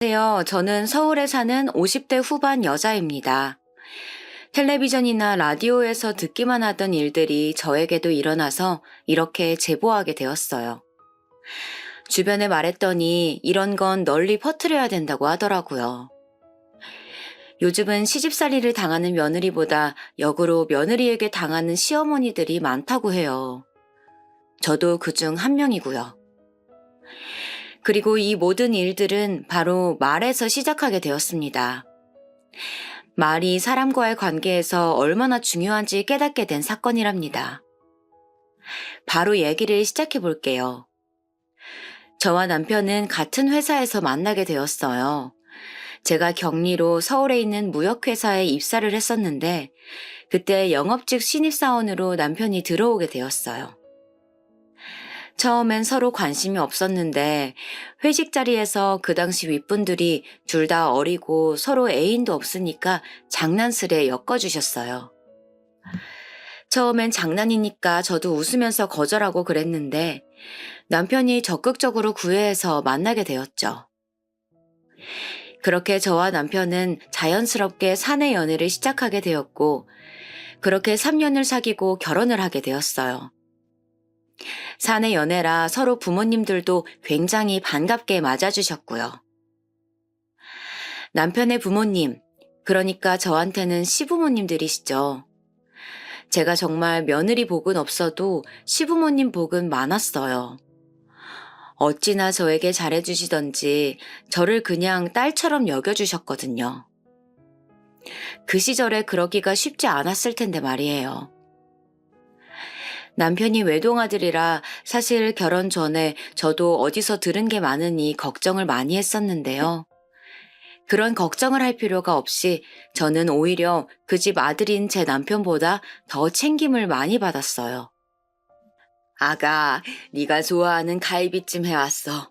안녕하세요. 저는 서울에 사는 50대 후반 여자입니다. 텔레비전이나 라디오에서 듣기만 하던 일들이 저에게도 일어나서 이렇게 제보하게 되었어요. 주변에 말했더니 이런 건 널리 퍼뜨려야 된다고 하더라고요. 요즘은 시집살이를 당하는 며느리보다 역으로 며느리에게 당하는 시어머니들이 많다고 해요. 저도 그중 한 명이고요. 그리고 이 모든 일들은 바로 말에서 시작하게 되었습니다. 말이 사람과의 관계에서 얼마나 중요한지 깨닫게 된 사건이랍니다. 바로 얘기를 시작해 볼게요. 저와 남편은 같은 회사에서 만나게 되었어요. 제가 격리로 서울에 있는 무역회사에 입사를 했었는데 그때 영업직 신입사원으로 남편이 들어오게 되었어요. 처음엔 서로 관심이 없었는데 회식 자리에서 그 당시 윗분들이 둘 다 어리고 서로 애인도 없으니까 장난스레 엮어주셨어요. 처음엔 장난이니까 저도 웃으면서 거절하고 그랬는데 남편이 적극적으로 구애해서 만나게 되었죠. 그렇게 저와 남편은 자연스럽게 사내 연애를 시작하게 되었고 그렇게 3년을 사귀고 결혼을 하게 되었어요. 사내 연애라 서로 부모님들도 굉장히 반갑게 맞아주셨고요. 남편의 부모님, 그러니까 저한테는 시부모님들이시죠. 제가 정말 며느리 복은 없어도 시부모님 복은 많았어요. 어찌나 저에게 잘해주시던지 저를 그냥 딸처럼 여겨주셨거든요. 그 시절에 그러기가 쉽지 않았을 텐데 말이에요. 남편이 외동아들이라 사실 결혼 전에 저도 어디서 들은 게 많으니 걱정을 많이 했었는데요. 그런 걱정을 할 필요가 없이 저는 오히려 그 집 아들인 제 남편보다 더 챙김을 많이 받았어요. 아가, 네가 좋아하는 갈비찜 해왔어.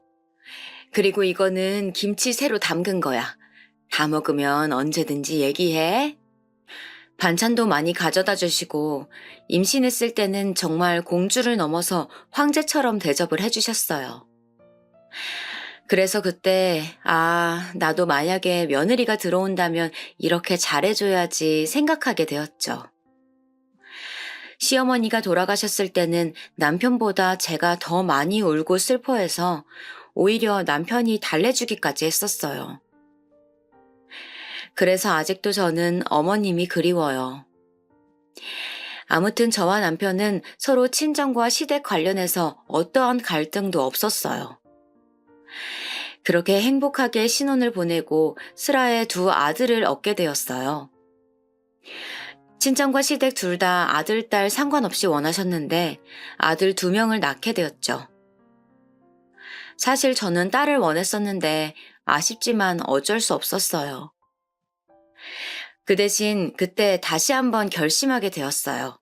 그리고 이거는 김치 새로 담근 거야. 다 먹으면 언제든지 얘기해. 반찬도 많이 가져다 주시고 임신했을 때는 정말 공주를 넘어서 황제처럼 대접을 해주셨어요. 그래서 그때 나도 만약에 며느리가 들어온다면 이렇게 잘해줘야지 생각하게 되었죠. 시어머니가 돌아가셨을 때는 남편보다 제가 더 많이 울고 슬퍼해서 오히려 남편이 달래주기까지 했었어요. 그래서 아직도 저는 어머님이 그리워요. 아무튼 저와 남편은 서로 친정과 시댁 관련해서 어떠한 갈등도 없었어요. 그렇게 행복하게 신혼을 보내고 슬하에 두 아들을 얻게 되었어요. 친정과 시댁 둘 다 아들, 딸 상관없이 원하셨는데 아들 2명을 낳게 되었죠. 사실 저는 딸을 원했었는데 아쉽지만 어쩔 수 없었어요. 그 대신 그때 다시 한번 결심하게 되었어요.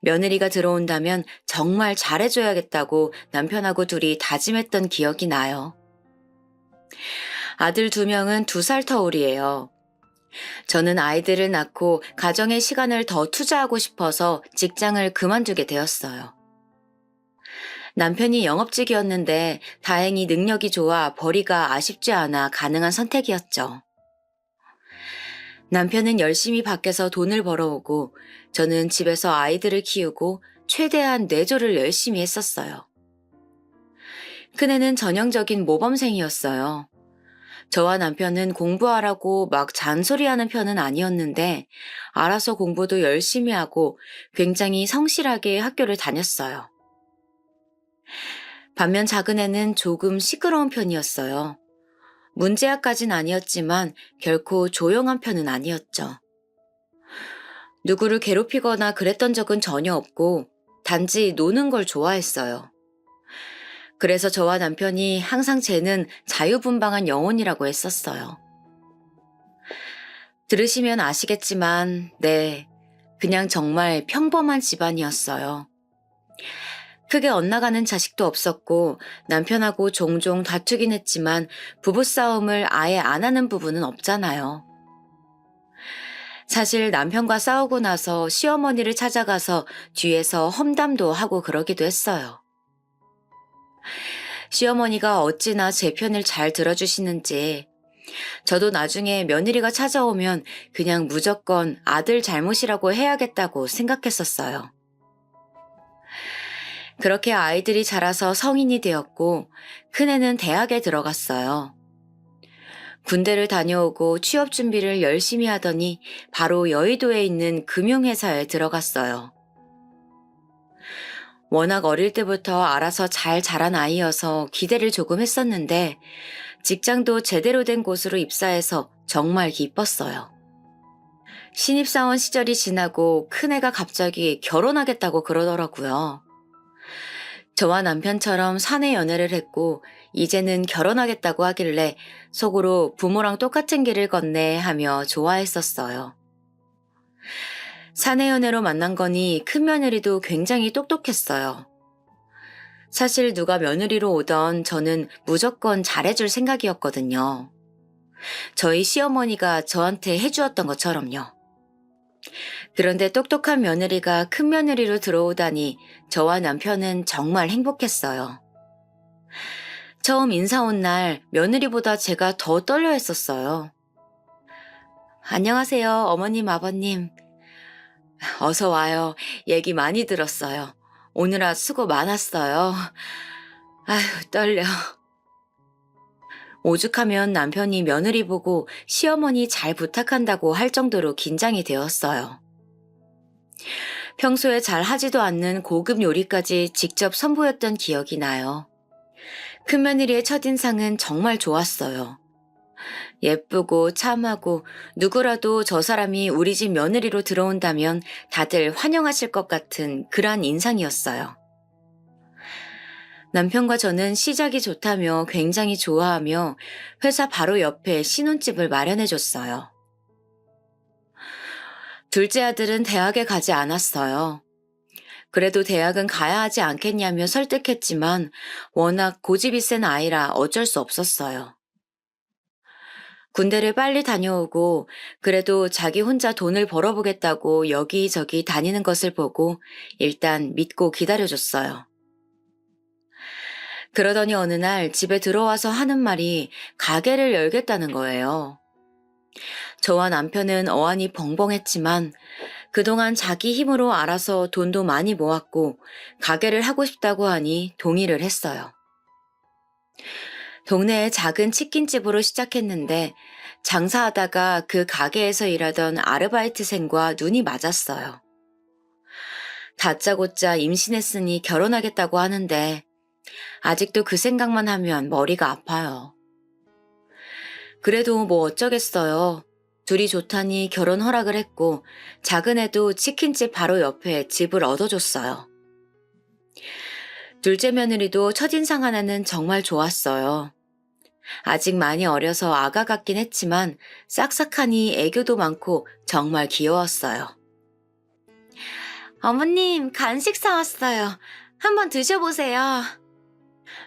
며느리가 들어온다면 정말 잘해줘야겠다고 남편하고 둘이 다짐했던 기억이 나요. 아들 2명은 2살 터울이에요. 저는 아이들을 낳고 가정의 시간을 더 투자하고 싶어서 직장을 그만두게 되었어요. 남편이 영업직이었는데 다행히 능력이 좋아 벌이가 아쉽지 않아 가능한 선택이었죠. 남편은 열심히 밖에서 돈을 벌어오고 저는 집에서 아이들을 키우고 최대한 내조를 열심히 했었어요. 큰애는 전형적인 모범생이었어요. 저와 남편은 공부하라고 막 잔소리하는 편은 아니었는데 알아서 공부도 열심히 하고 굉장히 성실하게 학교를 다녔어요. 반면 작은애는 조금 시끄러운 편이었어요. 문제아까진 아니었지만 결코 조용한 편은 아니었죠. 누구를 괴롭히거나 그랬던 적은 전혀 없고 단지 노는 걸 좋아했어요. 그래서 저와 남편이 항상 쟤는 자유분방한 영혼이라고 했었어요. 들으시면 아시겠지만 네, 그냥 정말 평범한 집안이었어요. 크게 엇나가는 자식도 없었고 남편하고 종종 다투긴 했지만 부부싸움을 아예 안 하는 부부는 없잖아요. 사실 남편과 싸우고 나서 시어머니를 찾아가서 뒤에서 험담도 하고 그러기도 했어요. 시어머니가 어찌나 제 편을 잘 들어주시는지 저도 나중에 며느리가 찾아오면 그냥 무조건 아들 잘못이라고 해야겠다고 생각했었어요. 그렇게 아이들이 자라서 성인이 되었고 큰애는 대학에 들어갔어요. 군대를 다녀오고 취업 준비를 열심히 하더니 바로 여의도에 있는 금융회사에 들어갔어요. 워낙 어릴 때부터 알아서 잘 자란 아이여서 기대를 조금 했었는데 직장도 제대로 된 곳으로 입사해서 정말 기뻤어요. 신입사원 시절이 지나고 큰애가 갑자기 결혼하겠다고 그러더라고요. 저와 남편처럼 사내 연애를 했고 이제는 결혼하겠다고 하길래 속으로 부모랑 똑같은 길을 걷네 하며 좋아했었어요. 사내 연애로 만난 거니 큰며느리도 굉장히 똑똑했어요. 사실 누가 며느리로 오던 저는 무조건 잘해줄 생각이었거든요. 저희 시어머니가 저한테 해주었던 것처럼요. 그런데 똑똑한 며느리가 큰며느리로 들어오다니 저와 남편은 정말 행복했어요. 처음 인사 온 날 며느리보다 제가 더 떨려 했었어요. 안녕하세요, 어머님, 아버님. 어서 와요. 얘기 많이 들었어요. 오느라 수고 많았어요. 아휴, 떨려. 오죽하면 남편이 며느리 보고 시어머니 잘 부탁한다고 할 정도로 긴장이 되었어요. 평소에 잘 하지도 않는 고급 요리까지 직접 선보였던 기억이 나요. 큰며느리의 첫인상은 정말 좋았어요. 예쁘고 참하고 누구라도 저 사람이 우리 집 며느리로 들어온다면 다들 환영하실 것 같은 그러한 인상이었어요. 남편과 저는 시작이 좋다며 굉장히 좋아하며 회사 바로 옆에 신혼집을 마련해줬어요. 둘째 아들은 대학에 가지 않았어요. 그래도 대학은 가야 하지 않겠냐며 설득했지만 워낙 고집이 센 아이라 어쩔 수 없었어요. 군대를 빨리 다녀오고 그래도 자기 혼자 돈을 벌어보겠다고 여기저기 다니는 것을 보고 일단 믿고 기다려줬어요. 그러더니 어느 날 집에 들어와서 하는 말이 가게를 열겠다는 거예요. 저와 남편은 어안이 벙벙했지만 그동안 자기 힘으로 알아서 돈도 많이 모았고 가게를 하고 싶다고 하니 동의를 했어요. 동네의 작은 치킨집으로 시작했는데 장사하다가 그 가게에서 일하던 아르바이트생과 눈이 맞았어요. 다짜고짜 임신했으니 결혼하겠다고 하는데 아직도 그 생각만 하면 머리가 아파요. 그래도 뭐 어쩌겠어요. 둘이 좋다니 결혼 허락을 했고 작은 애도 치킨집 바로 옆에 집을 얻어줬어요. 둘째 며느리도 첫인상 하나는 정말 좋았어요. 아직 많이 어려서 아가 같긴 했지만 싹싹하니 애교도 많고 정말 귀여웠어요. 어머님, 간식 사왔어요. 한번 드셔보세요.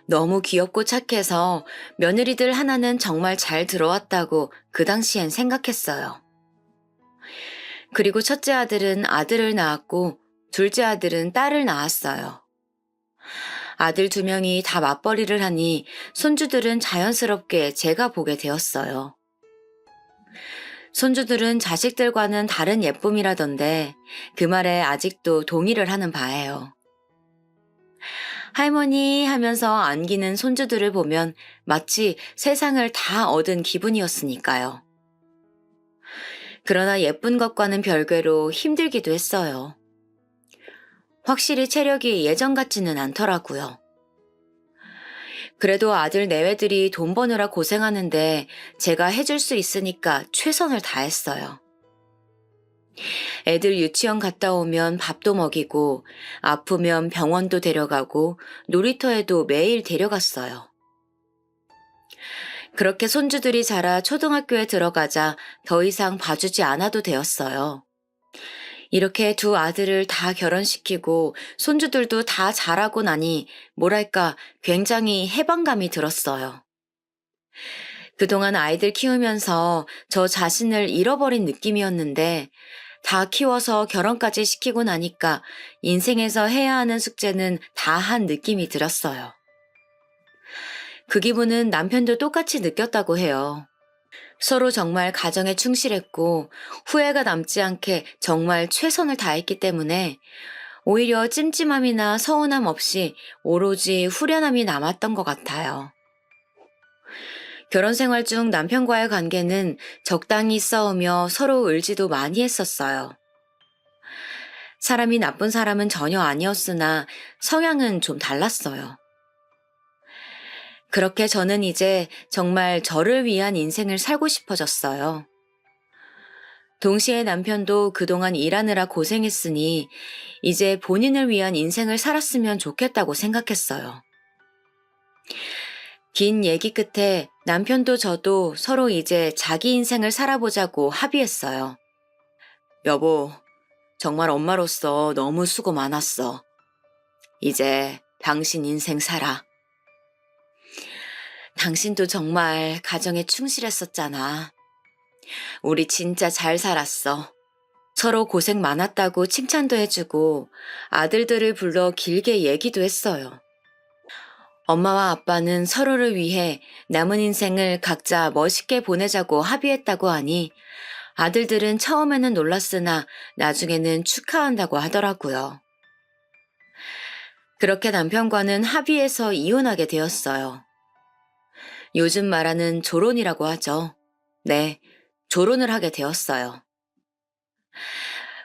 너무 귀엽고 착해서 며느리들 하나는 정말 잘 들어왔다고 그 당시엔 생각했어요. 그리고 첫째 아들은 아들을 낳았고 둘째 아들은 딸을 낳았어요. 아들 2명이 다 맞벌이를 하니 손주들은 자연스럽게 제가 보게 되었어요. 손주들은 자식들과는 다른 예쁨이라던데 그 말에 아직도 동의를 하는 바예요. 할머니 하면서 안기는 손주들을 보면 마치 세상을 다 얻은 기분이었으니까요. 그러나 예쁜 것과는 별개로 힘들기도 했어요. 확실히 체력이 예전 같지는 않더라고요. 그래도 아들 내외들이 돈 버느라 고생하는데 제가 해줄 수 있으니까 최선을 다했어요. 애들 유치원 갔다 오면 밥도 먹이고 아프면 병원도 데려가고 놀이터에도 매일 데려갔어요. 그렇게 손주들이 자라 초등학교에 들어가자 더 이상 봐주지 않아도 되었어요. 이렇게 2 아들을 다 결혼시키고 손주들도 다 자라고 나니 뭐랄까 굉장히 해방감이 들었어요. 그동안 아이들 키우면서 저 자신을 잃어버린 느낌이었는데 다 키워서 결혼까지 시키고 나니까 인생에서 해야 하는 숙제는 다 한 느낌이 들었어요. 그 기분은 남편도 똑같이 느꼈다고 해요. 서로 정말 가정에 충실했고 후회가 남지 않게 정말 최선을 다했기 때문에 오히려 찜찜함이나 서운함 없이 오로지 후련함이 남았던 것 같아요. 결혼 생활 중 남편과의 관계는 적당히 싸우며 서로 울지도 많이 했었어요. 사람이 나쁜 사람은 전혀 아니었으나 성향은 좀 달랐어요. 그렇게 저는 이제 정말 저를 위한 인생을 살고 싶어졌어요. 동시에 남편도 그동안 일하느라 고생했으니 이제 본인을 위한 인생을 살았으면 좋겠다고 생각했어요. 긴 얘기 끝에 남편도 저도 서로 이제 자기 인생을 살아보자고 합의했어요. 여보, 정말 엄마로서 너무 수고 많았어. 이제 당신 인생 살아. 당신도 정말 가정에 충실했었잖아. 우리 진짜 잘 살았어. 서로 고생 많았다고 칭찬도 해주고 아들들을 불러 길게 얘기도 했어요. 엄마와 아빠는 서로를 위해 남은 인생을 각자 멋있게 보내자고 합의했다고 하니 아들들은 처음에는 놀랐으나 나중에는 축하한다고 하더라고요. 그렇게 남편과는 합의해서 이혼하게 되었어요. 요즘 말하는 조론이라고 하죠. 네, 조론을 하게 되었어요.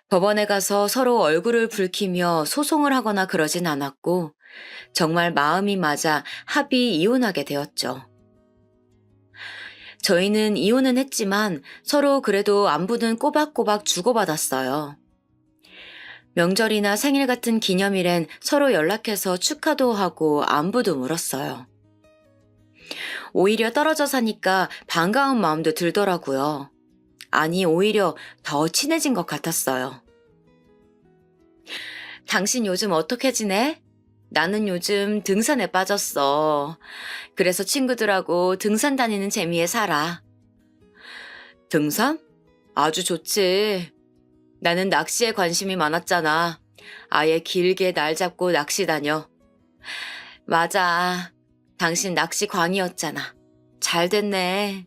법원에 가서 서로 얼굴을 붉히며 소송을 하거나 그러진 않았고 정말 마음이 맞아 합의 이혼하게 되었죠. 저희는 이혼은 했지만 서로 그래도 안부는 꼬박꼬박 주고받았어요. 명절이나 생일 같은 기념일엔 서로 연락해서 축하도 하고 안부도 물었어요. 오히려 떨어져 사니까 반가운 마음도 들더라고요. 아니, 오히려 더 친해진 것 같았어요. 당신 요즘 어떻게 지내? 나는 요즘 등산에 빠졌어. 그래서 친구들하고 등산 다니는 재미에 살아. 등산? 아주 좋지. 나는 낚시에 관심이 많았잖아. 아예 길게 날 잡고 낚시 다녀. 맞아. 당신 낚시 광이었잖아. 잘 됐네.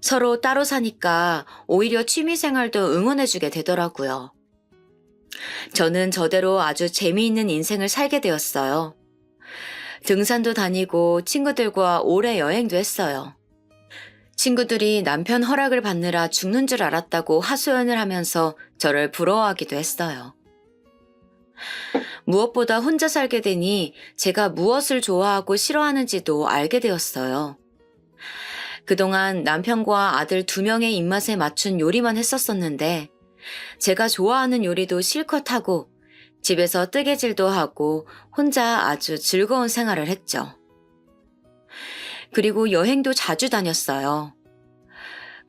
서로 따로 사니까 오히려 취미생활도 응원해주게 되더라고요. 저는 저대로 아주 재미있는 인생을 살게 되었어요. 등산도 다니고 친구들과 오래 여행도 했어요. 친구들이 남편 허락을 받느라 죽는 줄 알았다고 하소연을 하면서 저를 부러워하기도 했어요. 무엇보다 혼자 살게 되니 제가 무엇을 좋아하고 싫어하는지도 알게 되었어요. 그동안 남편과 아들 2명의 입맛에 맞춘 요리만 했었었는데 제가 좋아하는 요리도 실컷 하고 집에서 뜨개질도 하고 혼자 아주 즐거운 생활을 했죠. 그리고 여행도 자주 다녔어요.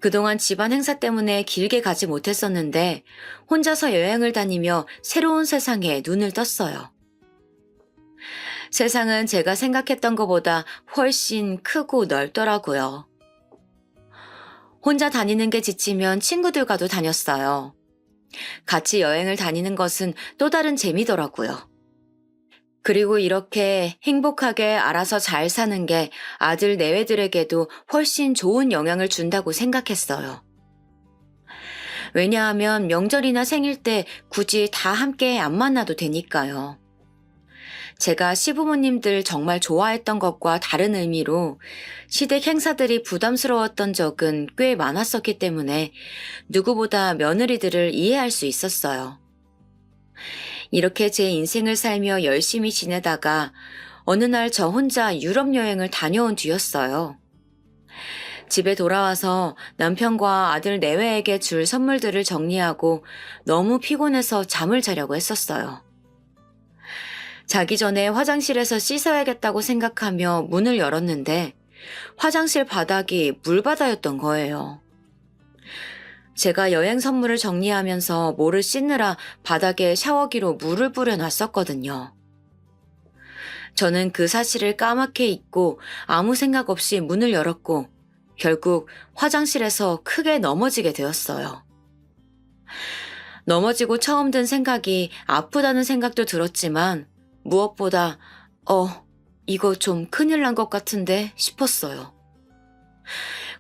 그동안 집안 행사 때문에 길게 가지 못했었는데 혼자서 여행을 다니며 새로운 세상에 눈을 떴어요. 세상은 제가 생각했던 것보다 훨씬 크고 넓더라고요. 혼자 다니는 게 지치면 친구들과도 다녔어요. 같이 여행을 다니는 것은 또 다른 재미더라고요. 그리고 이렇게 행복하게 알아서 잘 사는 게 아들 내외들에게도 훨씬 좋은 영향을 준다고 생각했어요. 왜냐하면 명절이나 생일 때 굳이 다 함께 안 만나도 되니까요. 제가 시부모님들 정말 좋아했던 것과 다른 의미로 시댁 행사들이 부담스러웠던 적은 꽤 많았었기 때문에 누구보다 며느리들을 이해할 수 있었어요. 이렇게 제 인생을 살며 열심히 지내다가 어느 날 저 혼자 유럽 여행을 다녀온 뒤였어요. 집에 돌아와서 남편과 아들 내외에게 줄 선물들을 정리하고 너무 피곤해서 잠을 자려고 했었어요. 자기 전에 화장실에서 씻어야겠다고 생각하며 문을 열었는데 화장실 바닥이 물바다였던 거예요. 제가 여행 선물을 정리하면서 뭐를 씻느라 바닥에 샤워기로 물을 뿌려놨었거든요. 저는 그 사실을 까맣게 잊고 아무 생각 없이 문을 열었고 결국 화장실에서 크게 넘어지게 되었어요. 넘어지고 처음 든 생각이 아프다는 생각도 들었지만 무엇보다 이거 좀 큰일 난 것 같은데 싶었어요.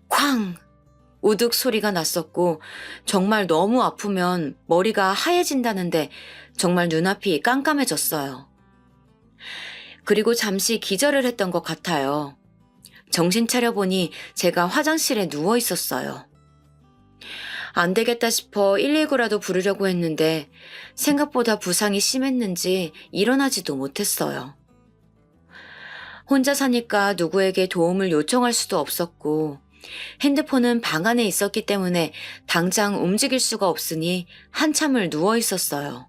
쾅! 우득 소리가 났었고 정말 너무 아프면 머리가 하얘진다는데 정말 눈앞이 깜깜해졌어요. 그리고 잠시 기절을 했던 것 같아요. 정신 차려보니 제가 화장실에 누워 있었어요. 안 되겠다 싶어 119라도 부르려고 했는데 생각보다 부상이 심했는지 일어나지도 못했어요. 혼자 사니까 누구에게 도움을 요청할 수도 없었고 핸드폰은 방 안에 있었기 때문에 당장 움직일 수가 없으니 한참을 누워 있었어요.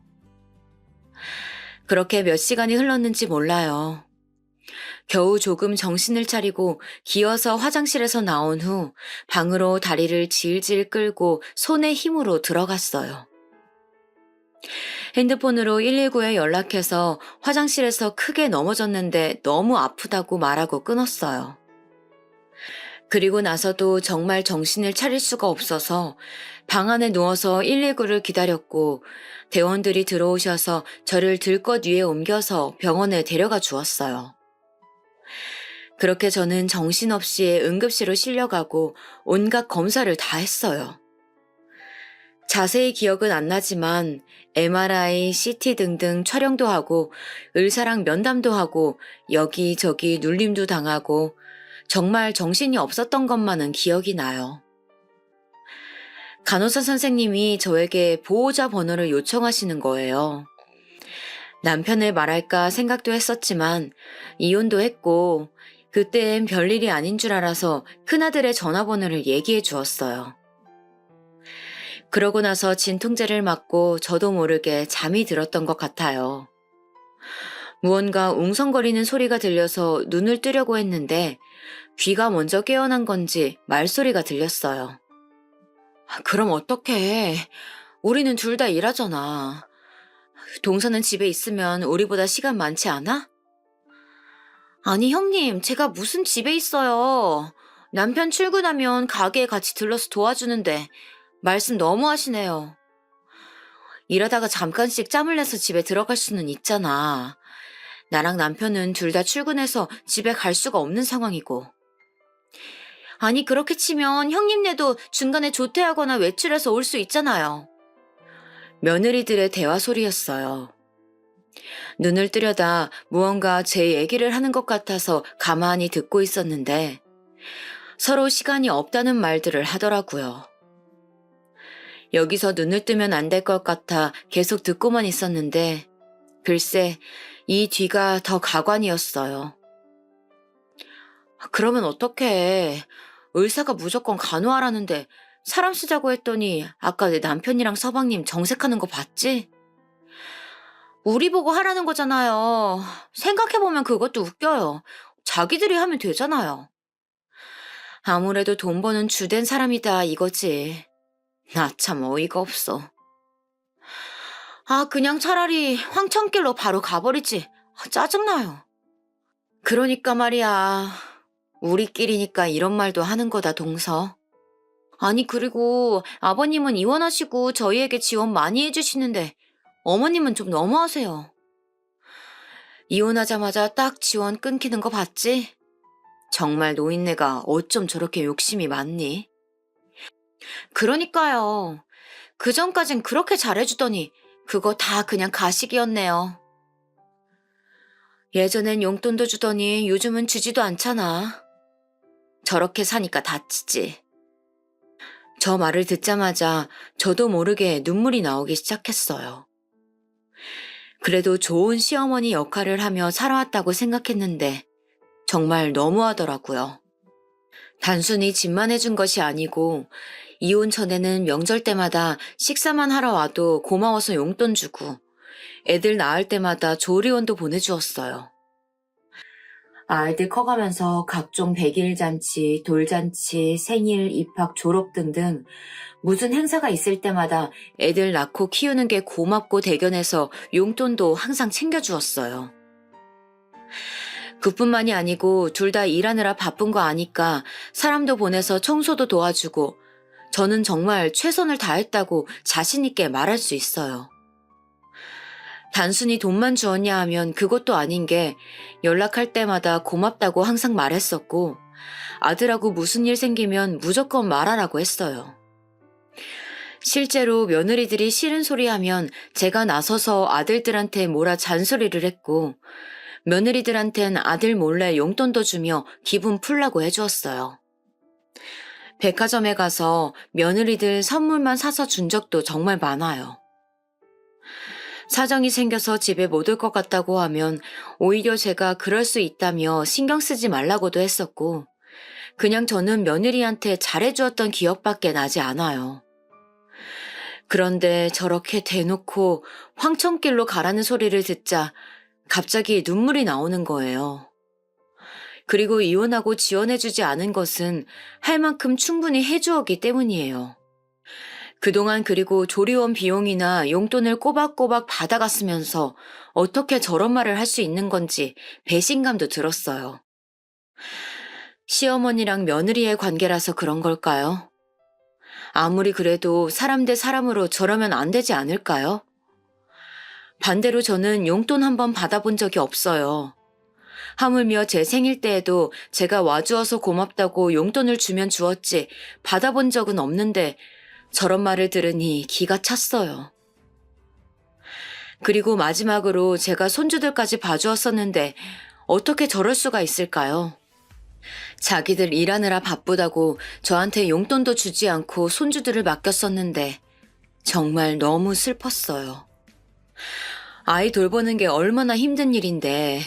그렇게 몇 시간이 흘렀는지 몰라요. 겨우 조금 정신을 차리고 기어서 화장실에서 나온 후 방으로 다리를 질질 끌고 손의 힘으로 들어갔어요. 핸드폰으로 119에 연락해서 화장실에서 크게 넘어졌는데 너무 아프다고 말하고 끊었어요. 그리고 나서도 정말 정신을 차릴 수가 없어서 방 안에 누워서 119를 기다렸고 대원들이 들어오셔서 저를 들것 위에 옮겨서 병원에 데려가 주었어요. 그렇게 저는 정신없이 응급실로 실려가고 온갖 검사를 다 했어요. 자세히 기억은 안 나지만 MRI, CT 등등 촬영도 하고 의사랑 면담도 하고 여기저기 눌림도 당하고 정말 정신이 없었던 것만은 기억이 나요. 간호사 선생님이 저에게 보호자 번호를 요청하시는 거예요. 남편을 말할까 생각도 했었지만 이혼도 했고 그때엔 별일이 아닌 줄 알아서 큰아들의 전화번호를 얘기해 주었어요. 그러고 나서 진통제를 맞고 저도 모르게 잠이 들었던 것 같아요. 무언가 웅성거리는 소리가 들려서 눈을 뜨려고 했는데 귀가 먼저 깨어난 건지 말소리가 들렸어요. 그럼 어떡해. 우리는 둘 다 일하잖아. 동서는 집에 있으면 우리보다 시간 많지 않아? 아니 형님, 제가 무슨 집에 있어요. 남편 출근하면 가게에 같이 들러서 도와주는데 말씀 너무 하시네요. 일하다가 잠깐씩 짬을 내서 집에 들어갈 수는 있잖아. 나랑 남편은 둘 다 출근해서 집에 갈 수가 없는 상황이고. 아니 그렇게 치면 형님네도 중간에 조퇴하거나 외출해서 올 수 있잖아요. 며느리들의 대화 소리였어요. 눈을 뜨려다 무언가 제 얘기를 하는 것 같아서 가만히 듣고 있었는데 서로 시간이 없다는 말들을 하더라고요. 여기서 눈을 뜨면 안 될 것 같아 계속 듣고만 있었는데 글쎄 이 뒤가 더 가관이었어요. 그러면 어떡해. 의사가 무조건 간호하라는데 사람 쓰자고 했더니 아까 내 남편이랑 서방님 정색하는 거 봤지? 우리 보고 하라는 거잖아요. 생각해보면 그것도 웃겨요. 자기들이 하면 되잖아요. 아무래도 돈 버는 주된 사람이다 이거지. 나 참 어이가 없어. 그냥 차라리 황천길로 바로 가버리지. 짜증나요. 그러니까 말이야. 우리끼리니까 이런 말도 하는 거다, 동서. 아니, 그리고 아버님은 이혼하시고 저희에게 지원 많이 해주시는데 어머님은 좀 너무하세요. 이혼하자마자 딱 지원 끊기는 거 봤지? 정말 노인네가 어쩜 저렇게 욕심이 많니? 그러니까요. 그전까진 그렇게 잘해주더니 그거 다 그냥 가식이었네요. 예전엔 용돈도 주더니 요즘은 주지도 않잖아. 저렇게 사니까 다치지. 저 말을 듣자마자 저도 모르게 눈물이 나오기 시작했어요. 그래도 좋은 시어머니 역할을 하며 살아왔다고 생각했는데 정말 너무하더라고요. 단순히 집만 해준 것이 아니고 이혼 전에는 명절 때마다 식사만 하러 와도 고마워서 용돈 주고 애들 낳을 때마다 조리원도 보내주었어요. 아이들 커가면서 각종 백일잔치, 돌잔치, 생일, 입학, 졸업 등등 무슨 행사가 있을 때마다 애들 낳고 키우는 게 고맙고 대견해서 용돈도 항상 챙겨주었어요. 그뿐만이 아니고 둘 다 일하느라 바쁜 거 아니까 사람도 보내서 청소도 도와주고 저는 정말 최선을 다했다고 자신 있게 말할 수 있어요. 단순히 돈만 주었냐 하면 그것도 아닌 게 연락할 때마다 고맙다고 항상 말했었고 아들하고 무슨 일 생기면 무조건 말하라고 했어요. 실제로 며느리들이 싫은 소리 하면 제가 나서서 아들들한테 뭐라 잔소리를 했고 며느리들한텐 아들 몰래 용돈도 주며 기분 풀라고 해주었어요. 백화점에 가서 며느리들 선물만 사서 준 적도 정말 많아요. 사정이 생겨서 집에 못 올 것 같다고 하면 오히려 제가 그럴 수 있다며 신경 쓰지 말라고도 했었고 그냥 저는 며느리한테 잘해주었던 기억밖에 나지 않아요. 그런데 저렇게 대놓고 황천길로 가라는 소리를 듣자 갑자기 눈물이 나오는 거예요. 그리고 이혼하고 지원해주지 않은 것은 할 만큼 충분히 해주었기 때문이에요. 그동안 그리고 조리원 비용이나 용돈을 꼬박꼬박 받아갔으면서 어떻게 저런 말을 할 수 있는 건지 배신감도 들었어요. 시어머니랑 며느리의 관계라서 그런 걸까요? 아무리 그래도 사람 대 사람으로 저러면 안 되지 않을까요? 반대로 저는 용돈 한 번 받아본 적이 없어요. 하물며 제 생일 때에도 제가 와주어서 고맙다고 용돈을 주면 주었지 받아본 적은 없는데 저런 말을 들으니 기가 찼어요. 그리고 마지막으로 제가 손주들까지 봐주었었는데 어떻게 저럴 수가 있을까요? 자기들 일하느라 바쁘다고 저한테 용돈도 주지 않고 손주들을 맡겼었는데 정말 너무 슬펐어요. 아이 돌보는 게 얼마나 힘든 일인데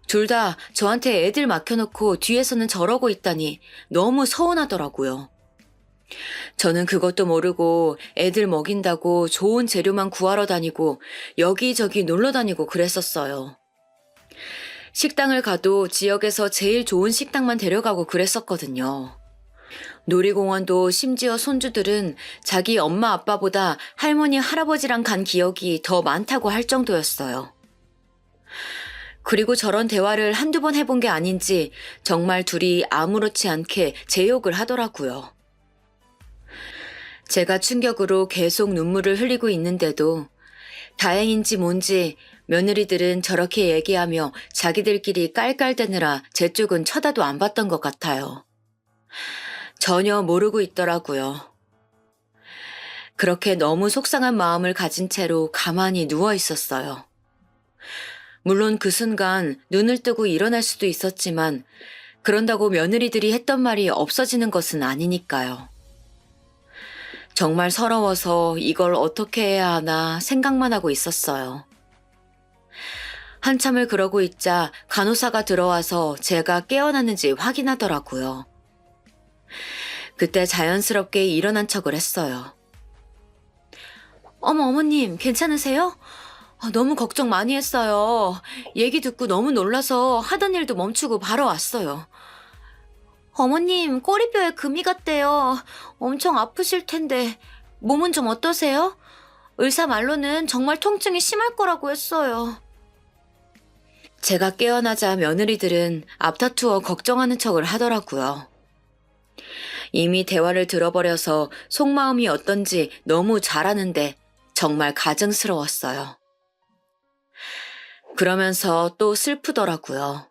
둘 다 저한테 애들 맡겨놓고 뒤에서는 저러고 있다니 너무 서운하더라고요. 저는 그것도 모르고 애들 먹인다고 좋은 재료만 구하러 다니고 여기저기 놀러 다니고 그랬었어요. 식당을 가도 지역에서 제일 좋은 식당만 데려가고 그랬었거든요. 놀이공원도 심지어 손주들은 자기 엄마 아빠보다 할머니 할아버지랑 간 기억이 더 많다고 할 정도였어요. 그리고 저런 대화를 한두 번 해본 게 아닌지 정말 둘이 아무렇지 않게 제 욕을 하더라고요. 제가 충격으로 계속 눈물을 흘리고 있는데도 다행인지 뭔지 며느리들은 저렇게 얘기하며 자기들끼리 깔깔대느라 제 쪽은 쳐다도 안 봤던 것 같아요. 전혀 모르고 있더라고요. 그렇게 너무 속상한 마음을 가진 채로 가만히 누워 있었어요. 물론 그 순간 눈을 뜨고 일어날 수도 있었지만 그런다고 며느리들이 했던 말이 없어지는 것은 아니니까요. 정말 서러워서 이걸 어떻게 해야 하나 생각만 하고 있었어요. 한참을 그러고 있자 간호사가 들어와서 제가 깨어났는지 확인하더라고요. 그때 자연스럽게 일어난 척을 했어요. 어머님, 괜찮으세요? 너무 걱정 많이 했어요. 얘기 듣고 너무 놀라서 하던 일도 멈추고 바로 왔어요. 어머님, 꼬리뼈에 금이 갔대요. 엄청 아프실 텐데 몸은 좀 어떠세요? 의사 말로는 정말 통증이 심할 거라고 했어요. 제가 깨어나자 며느리들은 앞다투어 걱정하는 척을 하더라고요. 이미 대화를 들어버려서 속마음이 어떤지 너무 잘 아는데 정말 가증스러웠어요. 그러면서 또 슬프더라고요.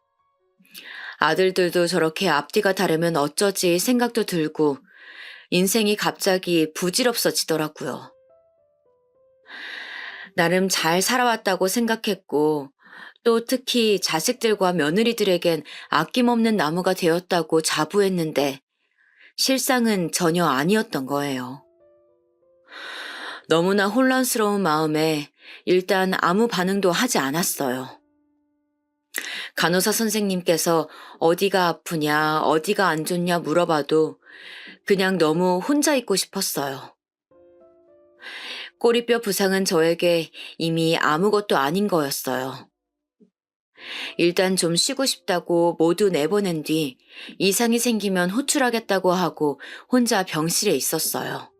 아들들도 저렇게 앞뒤가 다르면 어쩌지 생각도 들고 인생이 갑자기 부질없어지더라고요. 나름 잘 살아왔다고 생각했고 또 특히 자식들과 며느리들에겐 아낌없는 나무가 되었다고 자부했는데 실상은 전혀 아니었던 거예요. 너무나 혼란스러운 마음에 일단 아무 반응도 하지 않았어요. 간호사 선생님께서 어디가 아프냐, 어디가 안 좋냐 물어봐도 그냥 너무 혼자 있고 싶었어요. 꼬리뼈 부상은 저에게 이미 아무것도 아닌 거였어요. 일단 좀 쉬고 싶다고 모두 내보낸 뒤 이상이 생기면 호출하겠다고 하고 혼자 병실에 있었어요.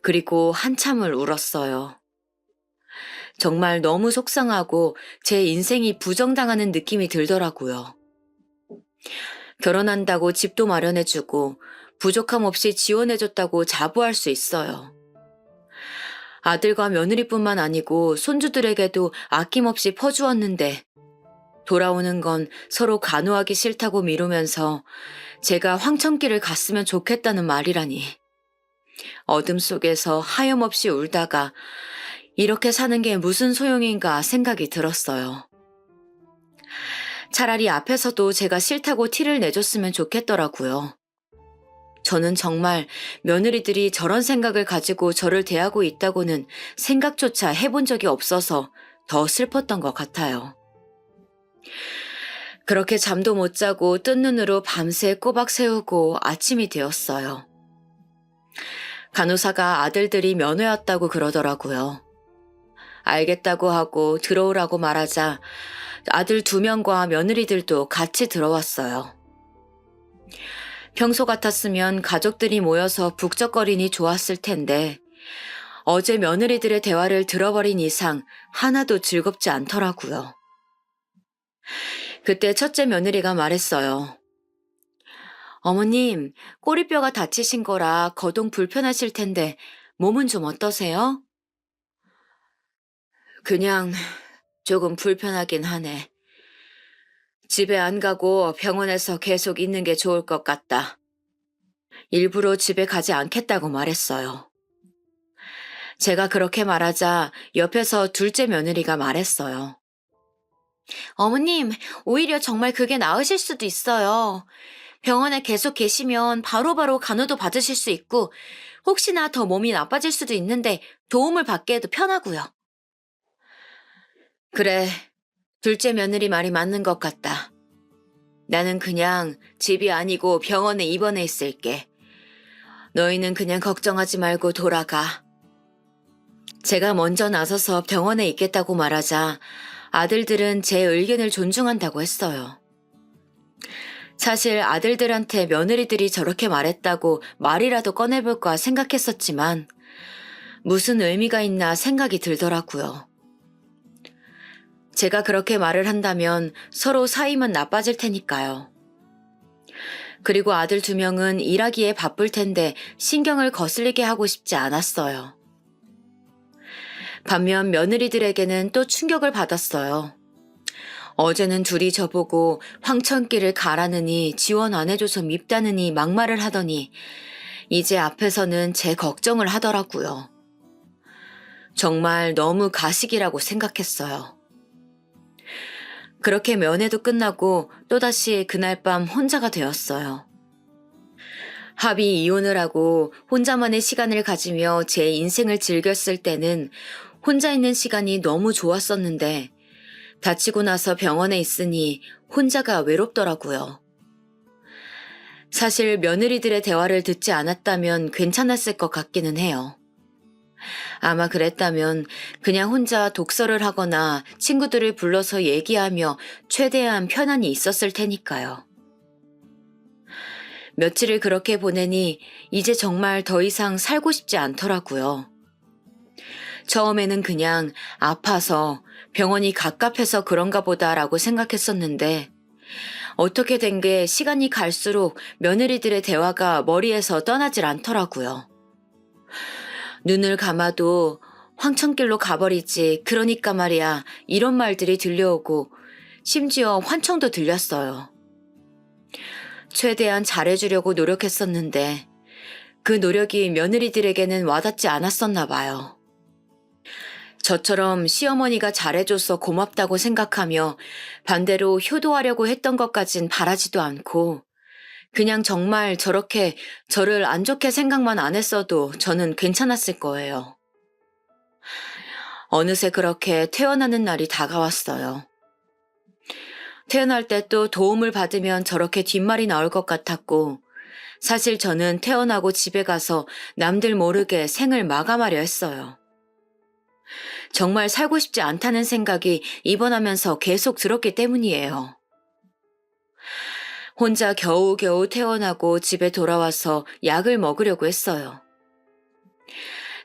그리고 한참을 울었어요. 정말 너무 속상하고 제 인생이 부정당하는 느낌이 들더라고요. 결혼한다고 집도 마련해주고 부족함 없이 지원해줬다고 자부할 수 있어요. 아들과 며느리뿐만 아니고 손주들에게도 아낌없이 퍼주었는데 돌아오는 건 서로 간호하기 싫다고 미루면서 제가 황천길을 갔으면 좋겠다는 말이라니. 어둠 속에서 하염없이 울다가 이렇게 사는 게 무슨 소용인가 생각이 들었어요. 차라리 앞에서도 제가 싫다고 티를 내줬으면 좋겠더라고요. 저는 정말 며느리들이 저런 생각을 가지고 저를 대하고 있다고는 생각조차 해본 적이 없어서 더 슬펐던 것 같아요. 그렇게 잠도 못 자고 뜬 눈으로 밤새 꼬박 세우고 아침이 되었어요. 간호사가 아들들이 면회왔다고 그러더라고요. 알겠다고 하고 들어오라고 말하자 아들 2명과 며느리들도 같이 들어왔어요. 평소 같았으면 가족들이 모여서 북적거리니 좋았을 텐데 어제 며느리들의 대화를 들어버린 이상 하나도 즐겁지 않더라고요. 그때 첫째 며느리가 말했어요. 어머님, 꼬리뼈가 다치신 거라 거동 불편하실 텐데 몸은 좀 어떠세요? 그냥 조금 불편하긴 하네. 집에 안 가고 병원에서 계속 있는 게 좋을 것 같다. 일부러 집에 가지 않겠다고 말했어요. 제가 그렇게 말하자 옆에서 둘째 며느리가 말했어요. 어머님, 오히려 정말 그게 나으실 수도 있어요. 병원에 계속 계시면 바로바로 간호도 받으실 수 있고 혹시나 더 몸이 나빠질 수도 있는데 도움을 받기에도 편하고요. 그래, 둘째 며느리 말이 맞는 것 같다. 나는 그냥 집이 아니고 병원에 입원해 있을게. 너희는 그냥 걱정하지 말고 돌아가. 제가 먼저 나서서 병원에 있겠다고 말하자 아들들은 제 의견을 존중한다고 했어요. 사실 아들들한테 며느리들이 저렇게 말했다고 말이라도 꺼내볼까 생각했었지만 무슨 의미가 있나 생각이 들더라고요. 제가 그렇게 말을 한다면 서로 사이만 나빠질 테니까요. 그리고 아들 2명은 일하기에 바쁠 텐데 신경을 거슬리게 하고 싶지 않았어요. 반면 며느리들에게는 또 충격을 받았어요. 어제는 둘이 저보고 황천길을 가라느니 지원 안 해줘서 밉다느니 막말을 하더니 이제 앞에서는 제 걱정을 하더라고요. 정말 너무 가식이라고 생각했어요. 그렇게 면회도 끝나고 또다시 그날 밤 혼자가 되었어요. 합의 이혼을 하고 혼자만의 시간을 가지며 제 인생을 즐겼을 때는 혼자 있는 시간이 너무 좋았었는데 다치고 나서 병원에 있으니 혼자가 외롭더라고요. 사실 며느리들의 대화를 듣지 않았다면 괜찮았을 것 같기는 해요. 아마 그랬다면 그냥 혼자 독서를 하거나 친구들을 불러서 얘기하며 최대한 편안히 있었을 테니까요. 며칠을 그렇게 보내니 이제 정말 더 이상 살고 싶지 않더라고요. 처음에는 그냥 아파서 병원이 갑갑해서 그런가 보다라고 생각했었는데 어떻게 된 게 시간이 갈수록 며느리들의 대화가 머리에서 떠나질 않더라고요. 눈을 감아도 황천길로 가버리지 그러니까 말이야 이런 말들이 들려오고 심지어 환청도 들렸어요. 최대한 잘해주려고 노력했었는데 그 노력이 며느리들에게는 와닿지 않았었나 봐요. 저처럼 시어머니가 잘해줘서 고맙다고 생각하며 반대로 효도하려고 했던 것까진 바라지도 않고 그냥 정말 저렇게 저를 안 좋게 생각만 안 했어도 저는 괜찮았을 거예요. 어느새 그렇게 퇴원하는 날이 다가왔어요. 퇴원할 때 또 도움을 받으면 저렇게 뒷말이 나올 것 같았고 사실 저는 퇴원하고 집에 가서 남들 모르게 생을 마감하려 했어요. 정말 살고 싶지 않다는 생각이 입원하면서 계속 들었기 때문이에요. 혼자 겨우겨우 퇴원하고 집에 돌아와서 약을 먹으려고 했어요.